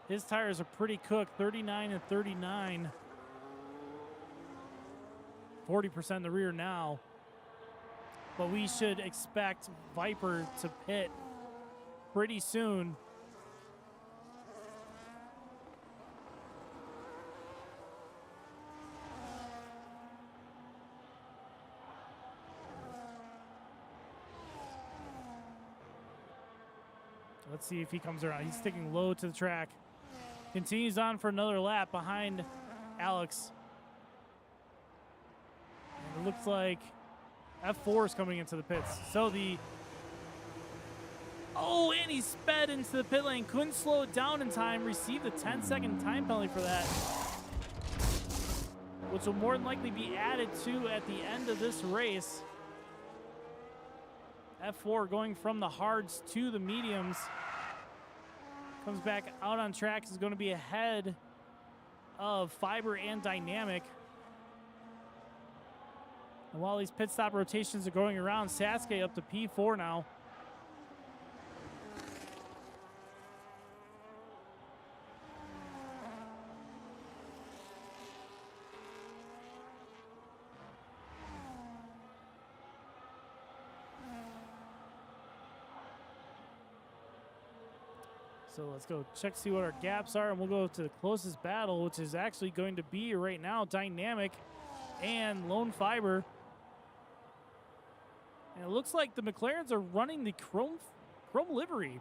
His tires are pretty cooked, 39 and 39. 40% in the rear now. But we should expect Viper to pit pretty soon. Let's see if he comes around. He's sticking low to the track. Continues on for another lap behind Alex. And it looks like F4 is coming into the pits. So oh, and he sped into the pit lane. Couldn't slow it down in time. Received a 10-second time penalty for that, which will more than likely be added to at the end of this race. F4 going from the hards to the mediums. Comes back out on track, is going to be ahead of Fiber and Dynamic. And while these pit stop rotations are going around, Sasuke up to P4 now. So let's go check, see what our gaps are, and we'll go to the closest battle, which is actually going to be right now Dynamic and Lone Fiber. And it looks like the McLarens are running the chrome livery.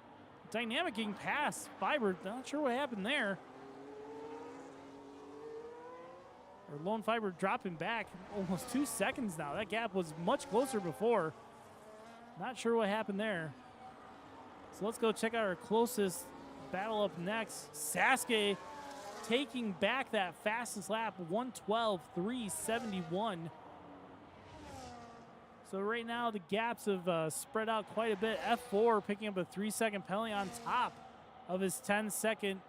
Dynamic getting past Fiber. Not sure what happened there. Or Lone Fiber dropping back almost 2 seconds now. That gap was much closer before. Not sure what happened there. So let's go check out our closest battle up next. Sasuke taking back that fastest lap, 1:12.371. So right now the gaps have spread out quite a bit. F4 picking up a 3-second penalty on top of his 10-second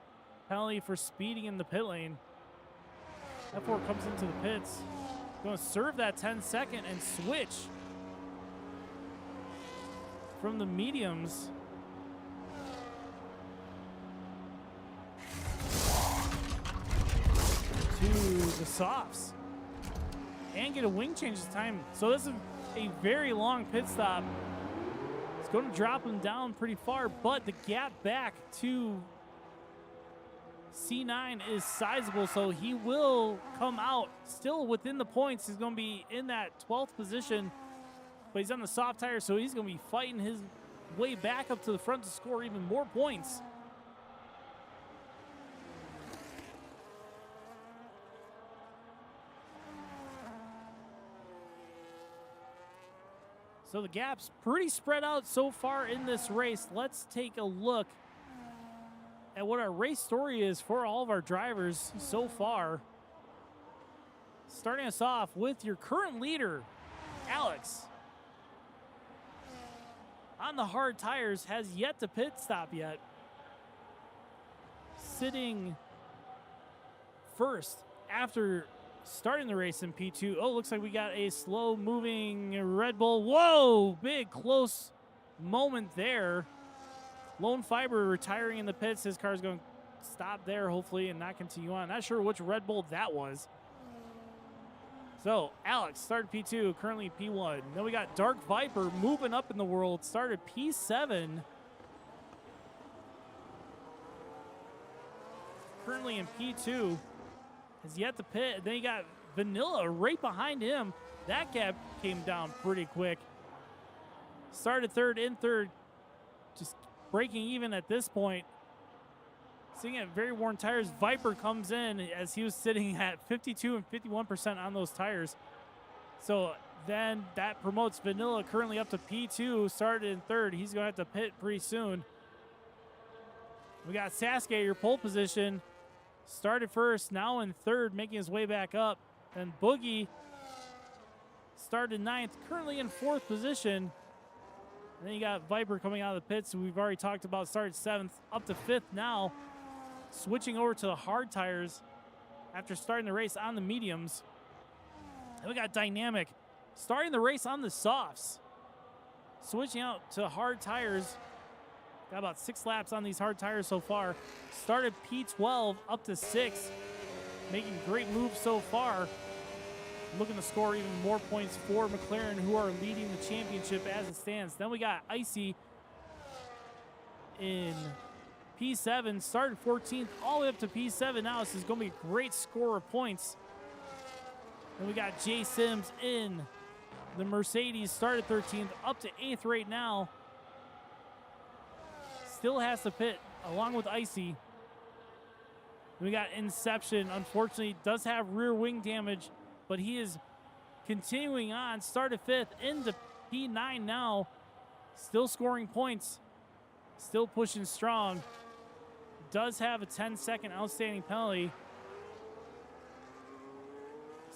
penalty for speeding in the pit lane. F4 comes into the pits. Going to serve that 10-second and switch from the mediums to the softs and get a wing change this time. So this is a very long pit stop. It's going to drop him down pretty far, but the gap back to C9 is sizable, so he will come out still within the points. He's going to be in that 12th position, but he's on the soft tire, so he's going to be fighting his way back up to the front to score even more points. So the gap's pretty spread out so far in this race. Let's take a look at what our race story is for all of our drivers so far. Starting us off with your current leader, Alex. On the hard tires, has yet to pit stop yet. Sitting first after starting the race in P2. Oh, looks like we got a slow-moving Red Bull. Whoa, big close moment there. Lone Fiber retiring in the pits. His car's going to stop there, hopefully, and not continue on. Not sure which Red Bull that was. So, Alex started P2, currently P1. Then we got Dark Viper moving up in the world, started P7. Currently in P2. Has yet to pit. Then you got Vanilla right behind him. That gap came down pretty quick. Started third, in third. Just breaking even at this point. Seeing at very worn tires, Viper comes in as he was sitting at 52 and 51% on those tires. So then that promotes Vanilla currently up to P2, started in third. He's going to have to pit pretty soon. We got Sasuke, your pole position. Started first, now in third, making his way back up. And Boogie started ninth, currently in fourth position. And then you got Viper coming out of the pits, who we've already talked about, started seventh, up to fifth now. Switching over to the hard tires after starting the race on the mediums. And we got Dynamic starting the race on the softs. Switching out to hard tires. Got about 6 laps on these hard tires so far. Started P12 up to 6. Making great moves so far. Looking to score even more points for McLaren, who are leading the championship as it stands. Then we got Icy in P7. Started 14th all the way up to P7 now. This is going to be a great score of points. Then we got Jay Sims in the Mercedes. Started 13th up to 8th right now. Still has to pit along with Icy. We got Inception. Unfortunately, does have rear wing damage, but he is continuing on. Started 5th into P9 now. Still scoring points. Still pushing strong. Does have a 10-second outstanding penalty.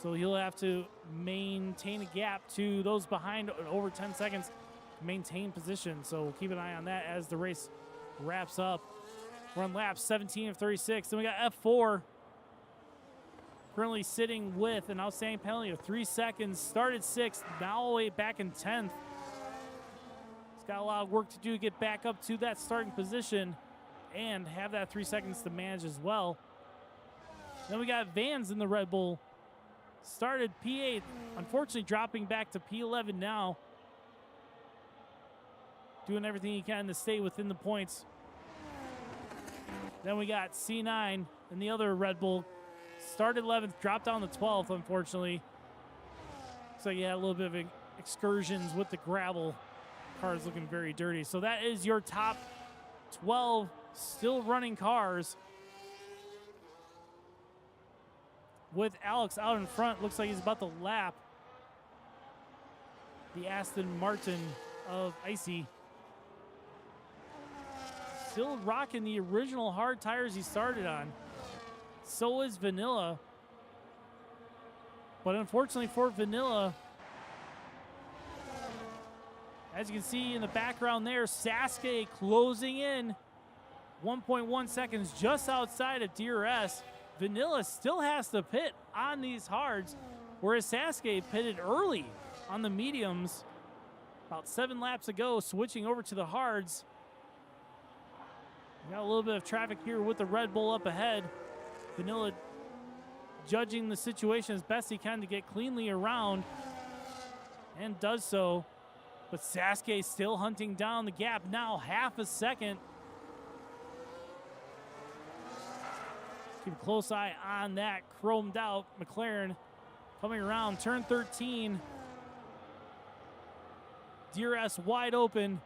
So he'll have to maintain a gap to those behind over 10 seconds to maintain position. So we'll keep an eye on that as the race wraps up. We're on lap 17 of 36. Then we got F4 currently sitting with an outstanding penalty of 3 seconds. Started 6th, now all the way back in 10th. He's got a lot of work to do to get back up to that starting position and have that 3 seconds to manage as well. Then we got Vans in the Red Bull. Started P8, unfortunately dropping back to P11 now. Doing everything he can to stay within the points. Then we got C9 and the other Red Bull. Started 11th, dropped down to 12th, unfortunately. So he had a little bit of an excursions with the gravel. Cars looking very dirty. So that is your top 12 still running cars. With Alex out in front, looks like he's about to lap the Aston Martin of Icy. Still rocking the original hard tires he started on. So is Vanilla. But unfortunately for Vanilla, as you can see in the background there, Sasuke closing in 1.1 seconds just outside of DRS. Vanilla still has to pit on these hards, whereas Sasuke pitted early on the mediums about 7 laps ago, switching over to the hards. We got a little bit of traffic here with the Red Bull up ahead. Vanilla judging the situation as best he can to get cleanly around, and does so. But Sasuke still hunting down the gap, now half a second. Keep a close eye on that chromed out McLaren coming around turn 13. DRS wide open.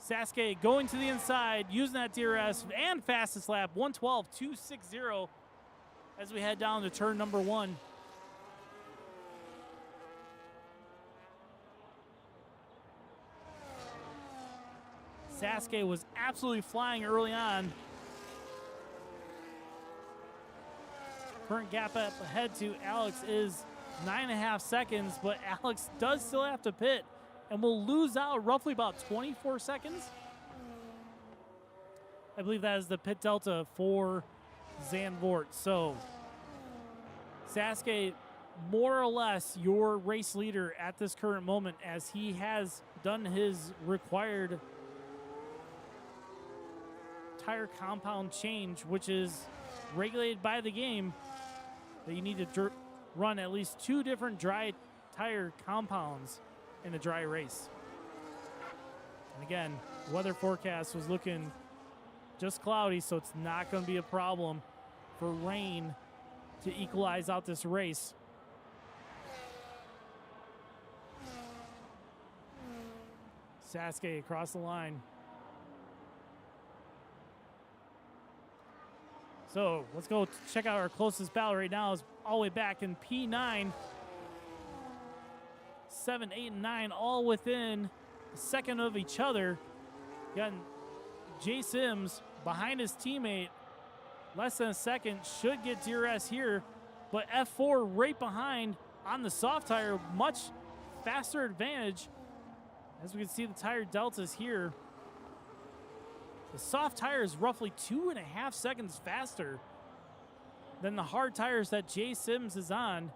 Sasuke going to the inside, using that DRS and fastest lap, 1:12.260 as we head down to turn number 1. Sasuke was absolutely flying early on. Current gap up ahead to Alex is 9.5 seconds, but Alex does still have to pit and will lose out roughly about 24 seconds. I believe that is the pit delta for Zandvoort. So Sasuke, more or less your race leader at this current moment, as he has done his required tire compound change, which is regulated by the game, that you need to run at least 2 different dry tire compounds in a dry race. And again, weather forecast was looking just cloudy, so it's not going to be a problem for rain to equalize out this race. Sasuke across the line. So let's go check out our closest battle right now. Is all the way back in P9. 7, 8, and 9 all within a second of each other. Got Jay Sims behind his teammate. Less than a second. Should get DRS here. But F4 right behind on the soft tire. Much faster advantage. As we can see the tire deltas here. The soft tire is roughly 2.5 seconds faster than the hard tires that Jay Sims is on.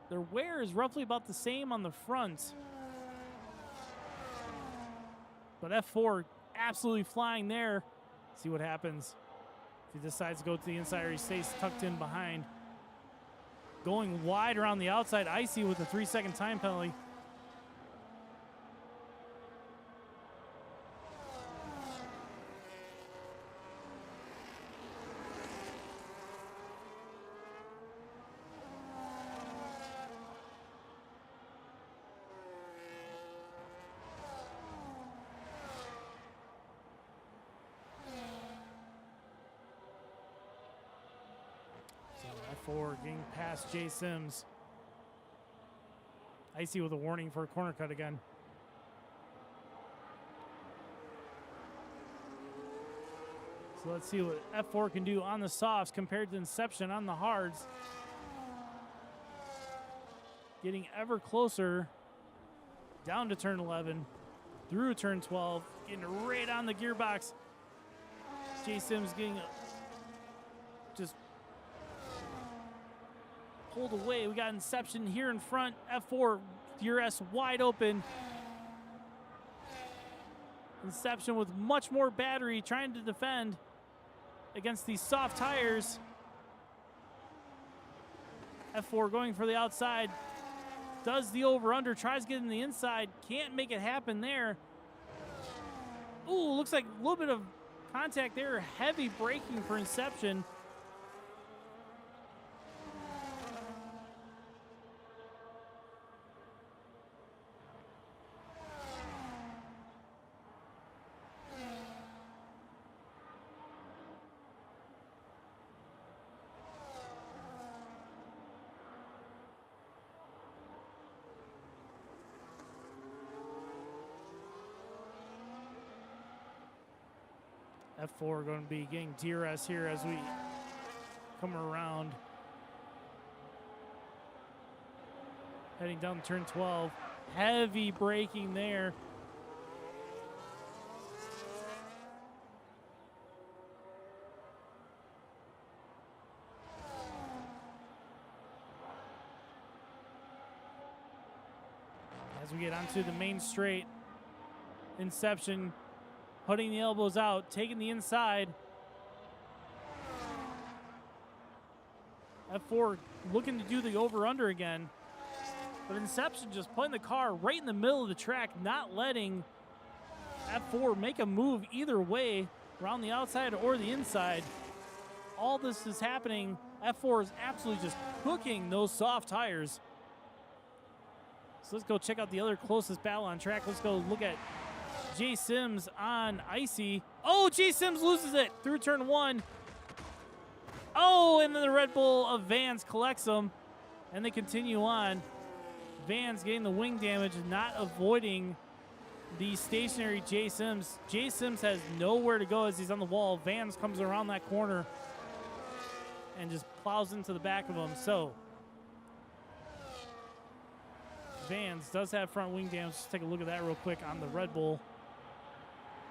Their wear is roughly about the same on the front. But F4 absolutely flying there. See what happens. If he decides to go to the inside or he stays tucked in behind. Going wide around the outside. Icy with a 3-second time penalty. F4 getting past Jay Sims. Icy with a warning for a corner cut again. So let's see what F4 can do on the softs compared to Inception on the hards. Getting ever closer down to turn 11, through turn 12, getting right on the gearbox. Jay Sims getting just pulled away. We got Inception here in front. F4 DRS wide open. Inception with much more battery trying to defend against these soft tires. F4 going for the outside. Does the over-under, tries getting the inside. Can't make it happen there. Ooh, looks like a little bit of contact there. Heavy braking for Inception. F4 going to be getting DRS here as we come around. Heading down turn 12. Heavy braking there. As we get onto the main straight, Inception putting the elbows out, taking the inside. F4 looking to do the over-under again. But Inception just putting the car right in the middle of the track, not letting F4 make a move either way, around the outside or the inside. All this is happening. F4 is absolutely just cooking those soft tires. So let's go check out the other closest battle on track. Let's go look at Jay Sims on Icy. Oh, Jay Sims loses it through turn 1. Oh, and then the Red Bull of Vans collects them, and they continue on. Vans getting the wing damage, not avoiding the stationary Jay Sims. Jay Sims has nowhere to go as he's on the wall. Vans comes around that corner and just plows into the back of him. So Vans does have front wing damage. Let's take a look at that real quick on the Red Bull.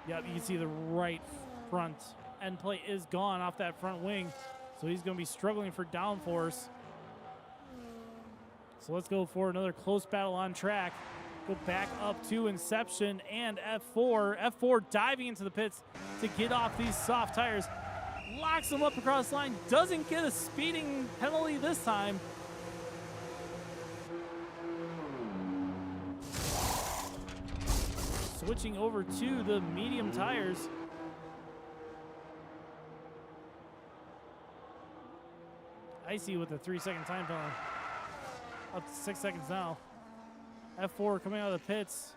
Yep, you can see the right front end plate is gone off that front wing. So he's going to be struggling for downforce. So let's go for another close battle on track. Go back up to Inception and F4. F4 diving into the pits to get off these soft tires. Locks them up across the line. Doesn't get a speeding penalty this time. Switching over to the medium tires. Icy with a 3-second time penalty. Up to 6 seconds now. F4 coming out of the pits.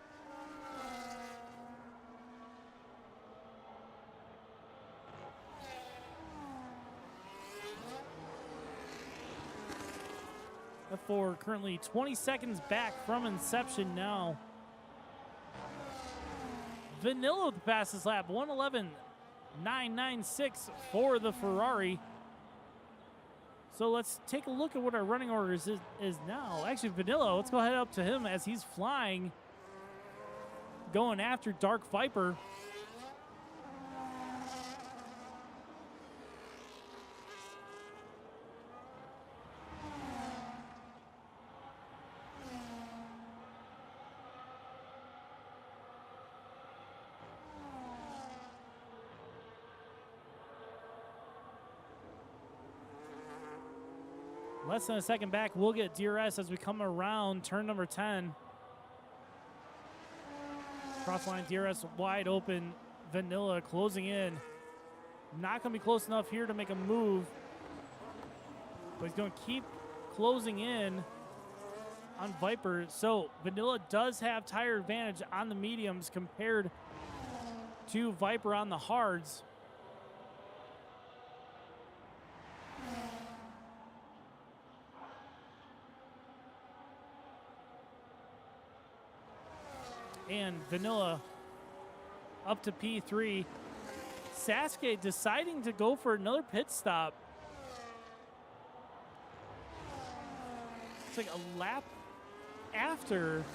F4 currently 20 seconds back from Inception now. Vanilla with the fastest lap, 1:11.996 for the Ferrari. So let's take a look at what our running order is now. Actually, Vanilla, let's go ahead up to him as he's flying, going after Dark Viper. Less than a second back, we'll get DRS as we come around turn number 10. Crossline DRS wide open. Vanilla closing in. Not going to be close enough here to make a move. But he's going to keep closing in on Viper. So Vanilla does have tire advantage on the mediums compared to Viper on the hards. And Vanilla up to P3. Sasuke deciding to go for another pit stop. It's like a lap after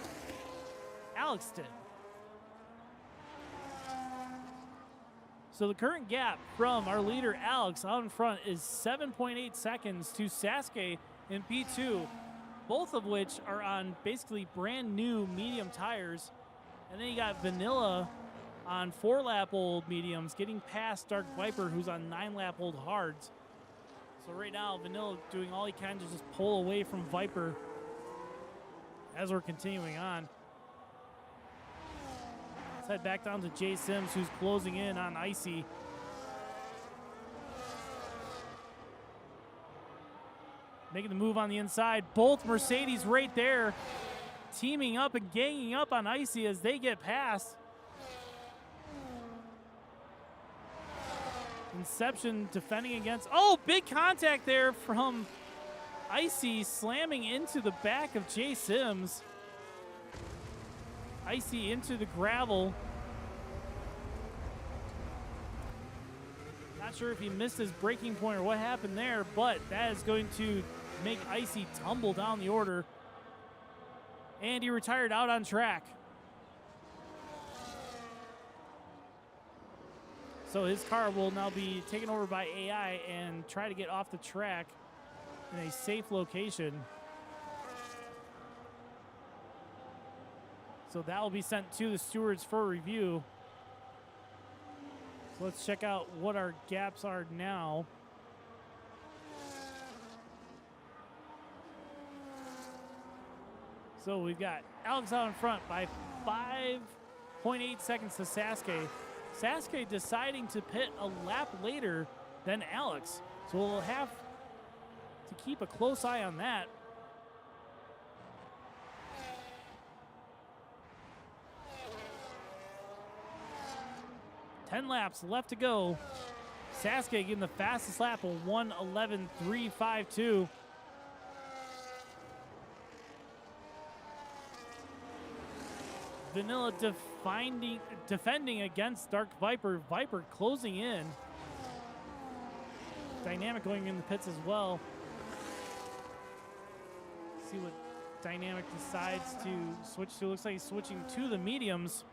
Alex did. So the current gap from our leader Alex out in front is 7.8 seconds to Sasuke in P2, both of which are on basically brand new medium tires. And then you got Vanilla on 4-lap-old mediums, getting past Dark Viper, who's on 9-lap-old hards. So right now, Vanilla doing all he can to just pull away from Viper as we're continuing on. Let's head back down to Jay Sims, who's closing in on Icy. Making the move on the inside. Both Mercedes right there, teaming up and ganging up on Icy as they get past. Inception defending against, oh, big contact there from Icy, slamming into the back of Jay Sims. Icy into the gravel. Not sure if he missed his breaking point or what happened there, but that is going to make Icy tumble down the order. And he retired out on track. So his car will now be taken over by AI and try to get off the track in a safe location. So that will be sent to the stewards for review. So let's check out what our gaps are now. So we've got Alex out in front by 5.8 seconds to Sasuke. Sasuke deciding to pit a lap later than Alex. So we'll have to keep a close eye on that. Ten laps left to go. Sasuke getting the fastest lap of 1:11.352. Vanilla defending against Dark Viper. Viper closing in. Dynamic going in the pits as well. See what Dynamic decides to switch to. Looks like he's switching to the mediums.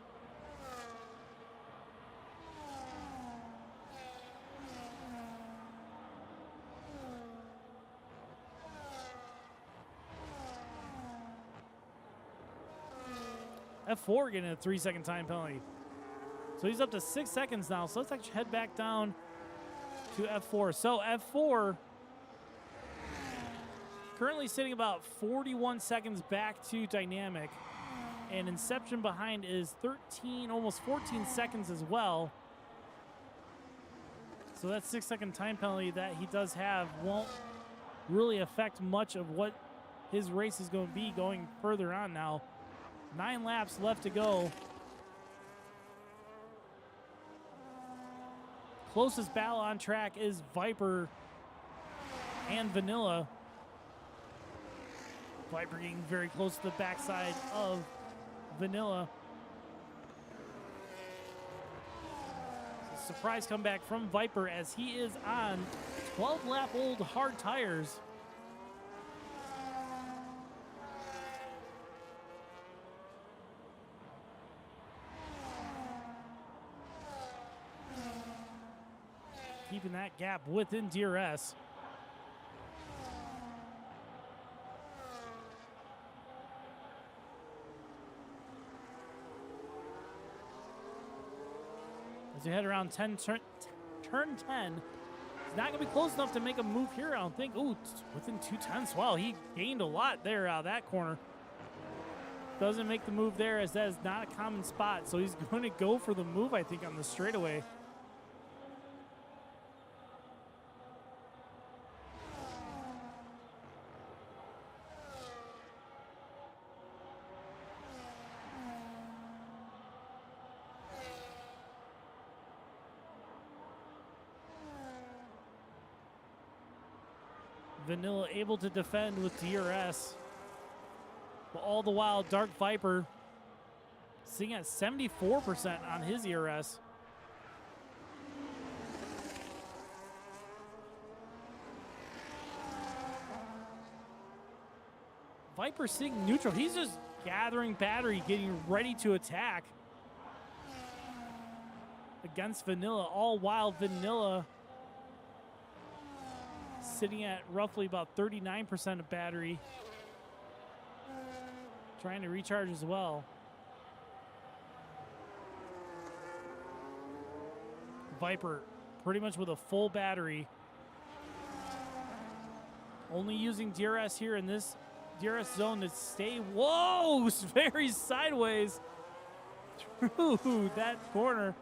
F4 getting a 3-second time penalty. So he's up to 6 seconds now. So let's actually head back down to F4. So F4 currently sitting about 41 seconds back to Dynamic. And Inception behind is 13, almost 14 seconds as well. So that 6-second time penalty that he does have won't really affect much of what his race is going to be going further on now. 9 laps left to go. Closest battle on track is Viper and Vanilla. Viper getting very close to the backside of Vanilla. Surprise comeback from Viper as he is on 12-lap-old hard tires. Keeping that gap within DRS. As you head around turn 10, he's not going to be close enough to make a move here, I don't think. Ooh, within 2/10. Wow, he gained a lot there out of that corner. Doesn't make the move there as that is not a common spot. So he's going to go for the move, I think, on the straightaway. Vanilla able to defend with DRS. But all the while, Dark Viper sitting at 74% on his ERS. Viper sitting neutral. He's just gathering battery, getting ready to attack against Vanilla, all while Vanilla sitting at roughly about 39% of battery, trying to recharge as well. Viper pretty much with a full battery, only using DRS here in this DRS zone to stay, whoa, very sideways through that corner.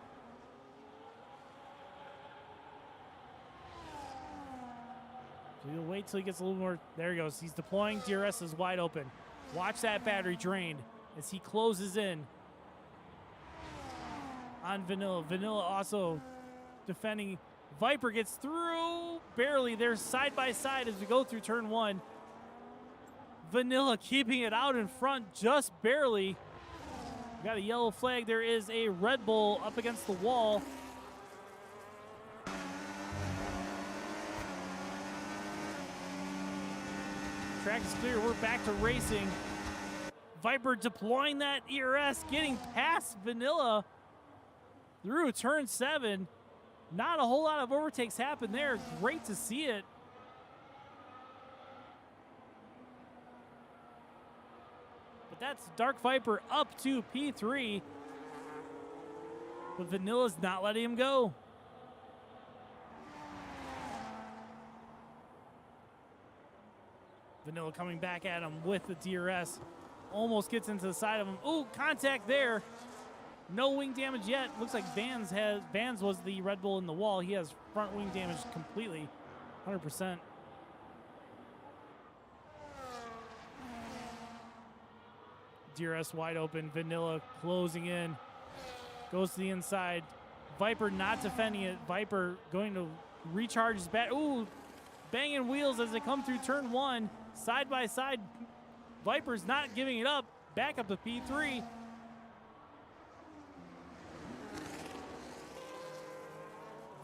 So you'll wait till he gets a little more. There he goes. He's deploying. DRS is wide open. Watch that battery drain as he closes in on Vanilla. Vanilla also defending. Viper gets through barely. They're side by side as we go through turn 1. Vanilla keeping it out in front just barely. We got a yellow flag. There is a Red Bull up against the wall. Track is clear. We're back to racing. Viper deploying that ERS, getting past Vanilla through turn 7. Not a whole lot of overtakes happen there. Great to see it. But that's Dark Viper up to P3. But Vanilla's not letting him go. Vanilla coming back at him with the DRS. Almost gets into the side of him. Ooh, contact there. No wing damage yet. Looks like Vans was the Red Bull in the wall. He has front wing damage completely. 100%. DRS wide open. Vanilla closing in. Goes to the inside. Viper not defending it. Viper going to recharge his bat. Ooh, banging wheels as they come through turn 1. Side by side. Viper's not giving it up. Back up to P3.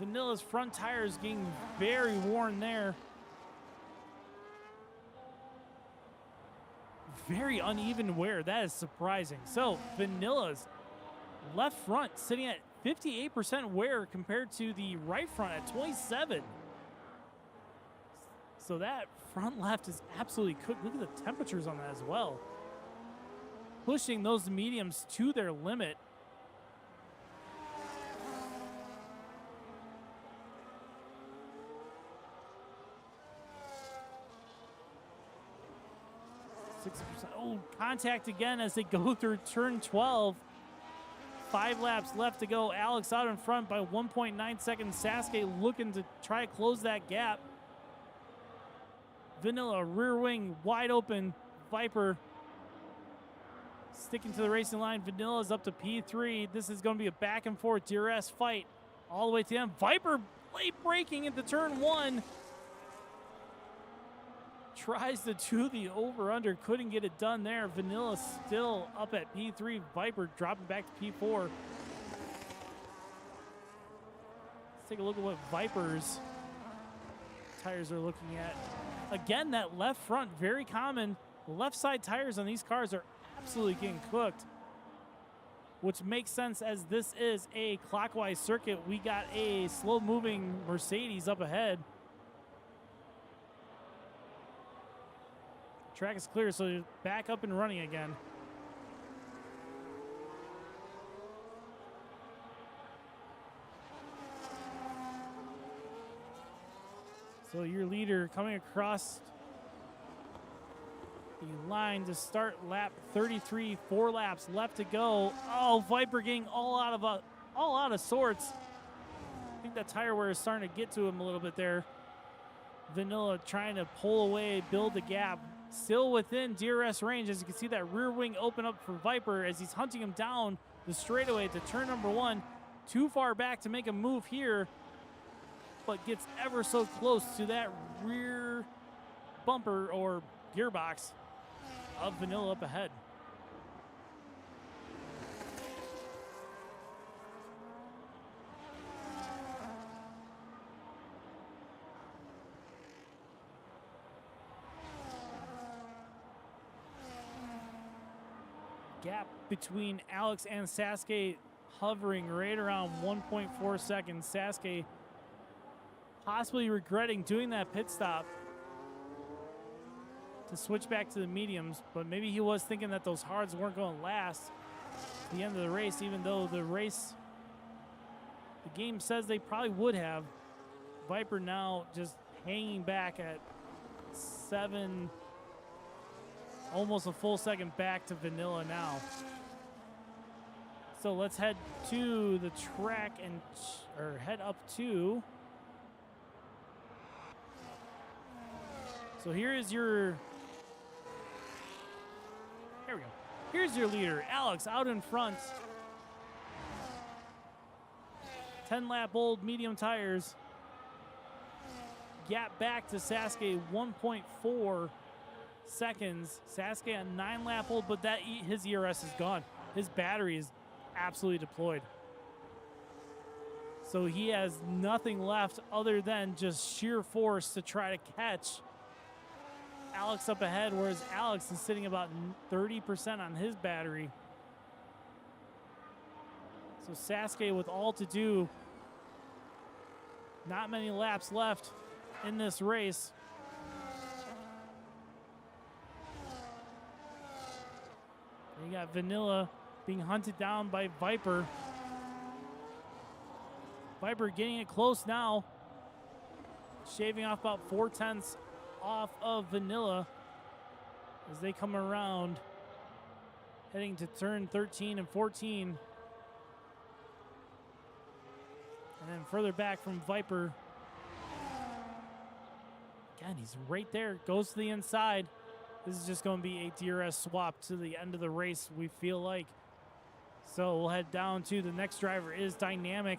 Vanilla's front tires getting very worn there. Very uneven wear. That is surprising. So Vanilla's left front sitting at 58% wear compared to the right front at 27. So that front left is absolutely cooked. Look at the temperatures on that as well. Pushing those mediums to their limit. Oh, contact again as they go through turn 12. 5 laps left to go. Alex out in front by 1.9 seconds. Sasuke looking to try to close that gap. Vanilla rear wing wide open. Viper sticking to the racing line. Vanilla's up to P3. This is going to be a back and forth DRS fight all the way to the end. Viper late braking into turn 1. Tries to do the over-under. Couldn't get it done there. Vanilla still up at P3. Viper dropping back to P4. Let's take a look at what Viper's tires are looking at. Again, that left front, very common. Left side tires on these cars are absolutely getting cooked, which makes sense as this is a clockwise circuit. We got a slow-moving Mercedes up ahead. Track is clear, so back up and running again. So your leader coming across the line to start lap 33, 4 laps left to go. Oh, Viper getting all out of sorts. I think that tire wear is starting to get to him a little bit there. Vanilla trying to pull away, build the gap. Still within DRS range, as you can see that rear wing open up for Viper as he's hunting him down the straightaway to turn number 1. Too far back to make a move here, but gets ever so close to that rear bumper or gearbox of Vanilla up ahead. Gap between Alex and Sasuke hovering right around 1.4 seconds. Sasuke possibly regretting doing that pit stop to switch back to the mediums, but maybe he was thinking that those hards weren't going to last at the end of the race, even though the game says they probably would have. Viper now just hanging back at 7, almost a full second back to Vanilla now. So let's head to the track or head up to. So here is your. Here we go. Here's your leader, Alex, out in front. 10-lap-old medium tires. Gap back to Sasuke 1.4 seconds. Sasuke on 9-lap-old, but his ERS is gone. His battery is absolutely deployed. So he has nothing left other than just sheer force to try to catch Alex up ahead, whereas Alex is sitting about 30% on his battery. So Sasuke with all to do. Not many laps left in this race. You got Vanilla being hunted down by Viper. Viper getting it close now. Shaving off about 4/10 off of Vanilla as they come around, heading to turn 13 and 14. And then further back from Viper. Again, he's right there. Goes to the inside. This is just going to be a DRS swap to the end of the race, we feel like. So we'll head down to the next driver is Dynamic.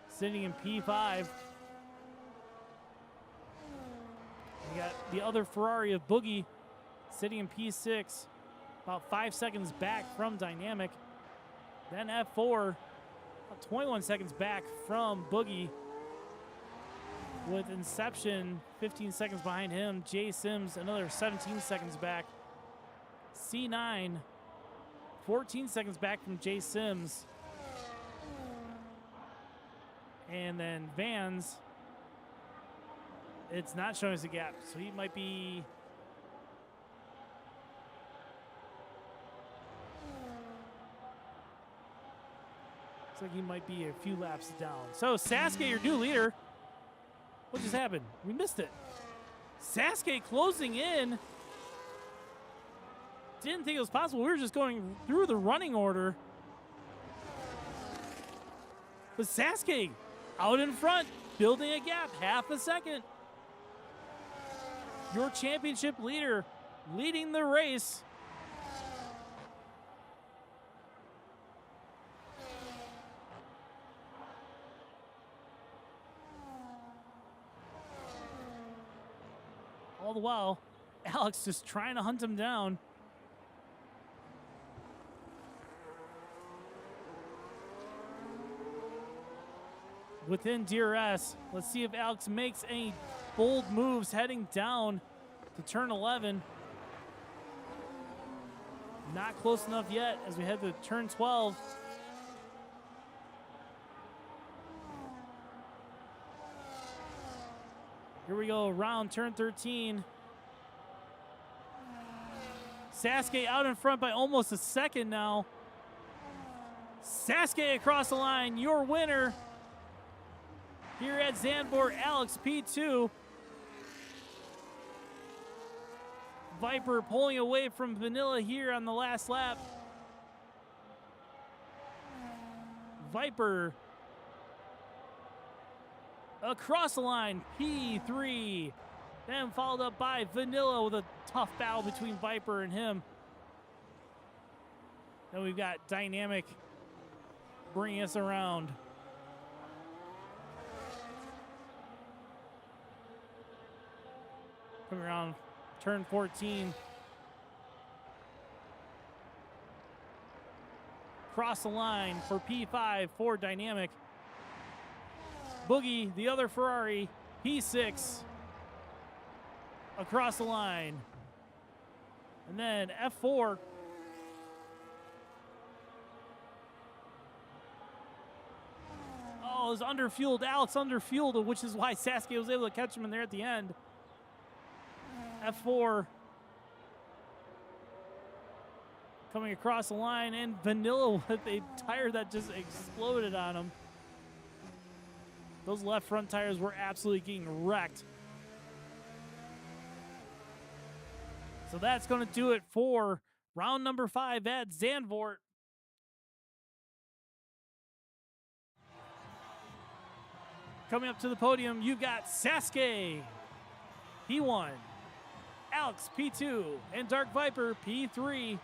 Sitting in P5. We got the other Ferrari of Boogie sitting in P6. About 5 seconds back from Dynamic. Then F4. About 21 seconds back from Boogie. With Inception 15 seconds behind him. Jay Sims another 17 seconds back. C9 14 seconds back from Jay Sims. And then Vans, it's not showing us a gap, so he might be looks like he might be a few laps down. So Sasuke, your new leader. What just happened? We missed it. Sasuke closing in. Didn't think it was possible. We were just going through the running order. But Sasuke out in front, building a gap, half a second. Your championship leader leading the race. All the while, Alex just trying to hunt him down. Within DRS, let's see if Alex makes any bold moves heading down to turn 11. Not close enough yet as we head to turn 12. Here we go, around turn 13. Sasuke out in front by almost a second now. Sasuke across the line, your winner here at Zandvoort, Alex P2. Viper pulling away from Vanilla here on the last lap. Viper across the line, P3. Then followed up by Vanilla with a tough battle between Viper and him. Then we've got Dynamic bringing us around. Coming around turn 14. Cross the line for P5 for Dynamic. Boogie, the other Ferrari, P6. Across the line. And then F4. Oh, it was underfueled. Alex underfueled, which is why Sasuke was able to catch him in there at the end. F4 coming across the line, and Vanilla with a tire that just exploded on him. Those left front tires were absolutely getting wrecked. So that's going to do it for round number 5 at Zandvoort. Coming up to the podium, you've got Sasuke, P1. Alex, P2, and Dark Viper, P3.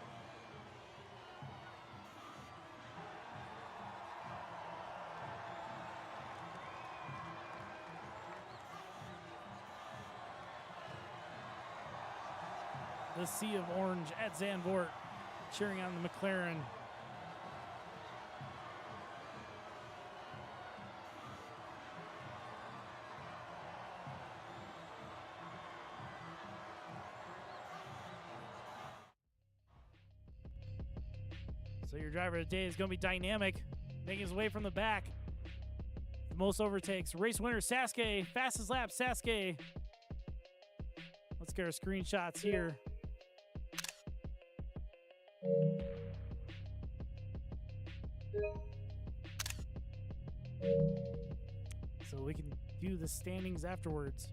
The sea of orange at Zandvoort, cheering on the McLaren. So your driver today is going to be dynamic, making his way from the back. The most overtakes. Race winner, Sasuke. Fastest lap, Sasuke. Let's get our screenshots here. So we can do the standings afterwards.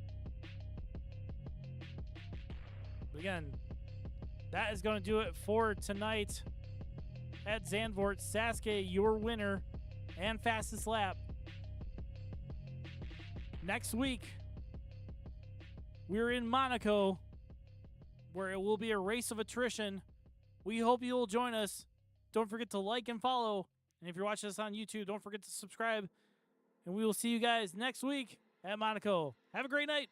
But again, that is going to do it for tonight at Zandvoort. Sasuke, your winner and fastest lap. Next week, we're in Monaco, where it will be a race of attrition. We hope you will join us. Don't forget to like and follow. And if you're watching us on YouTube, don't forget to subscribe. And we will see you guys next week at Monaco. Have a great night.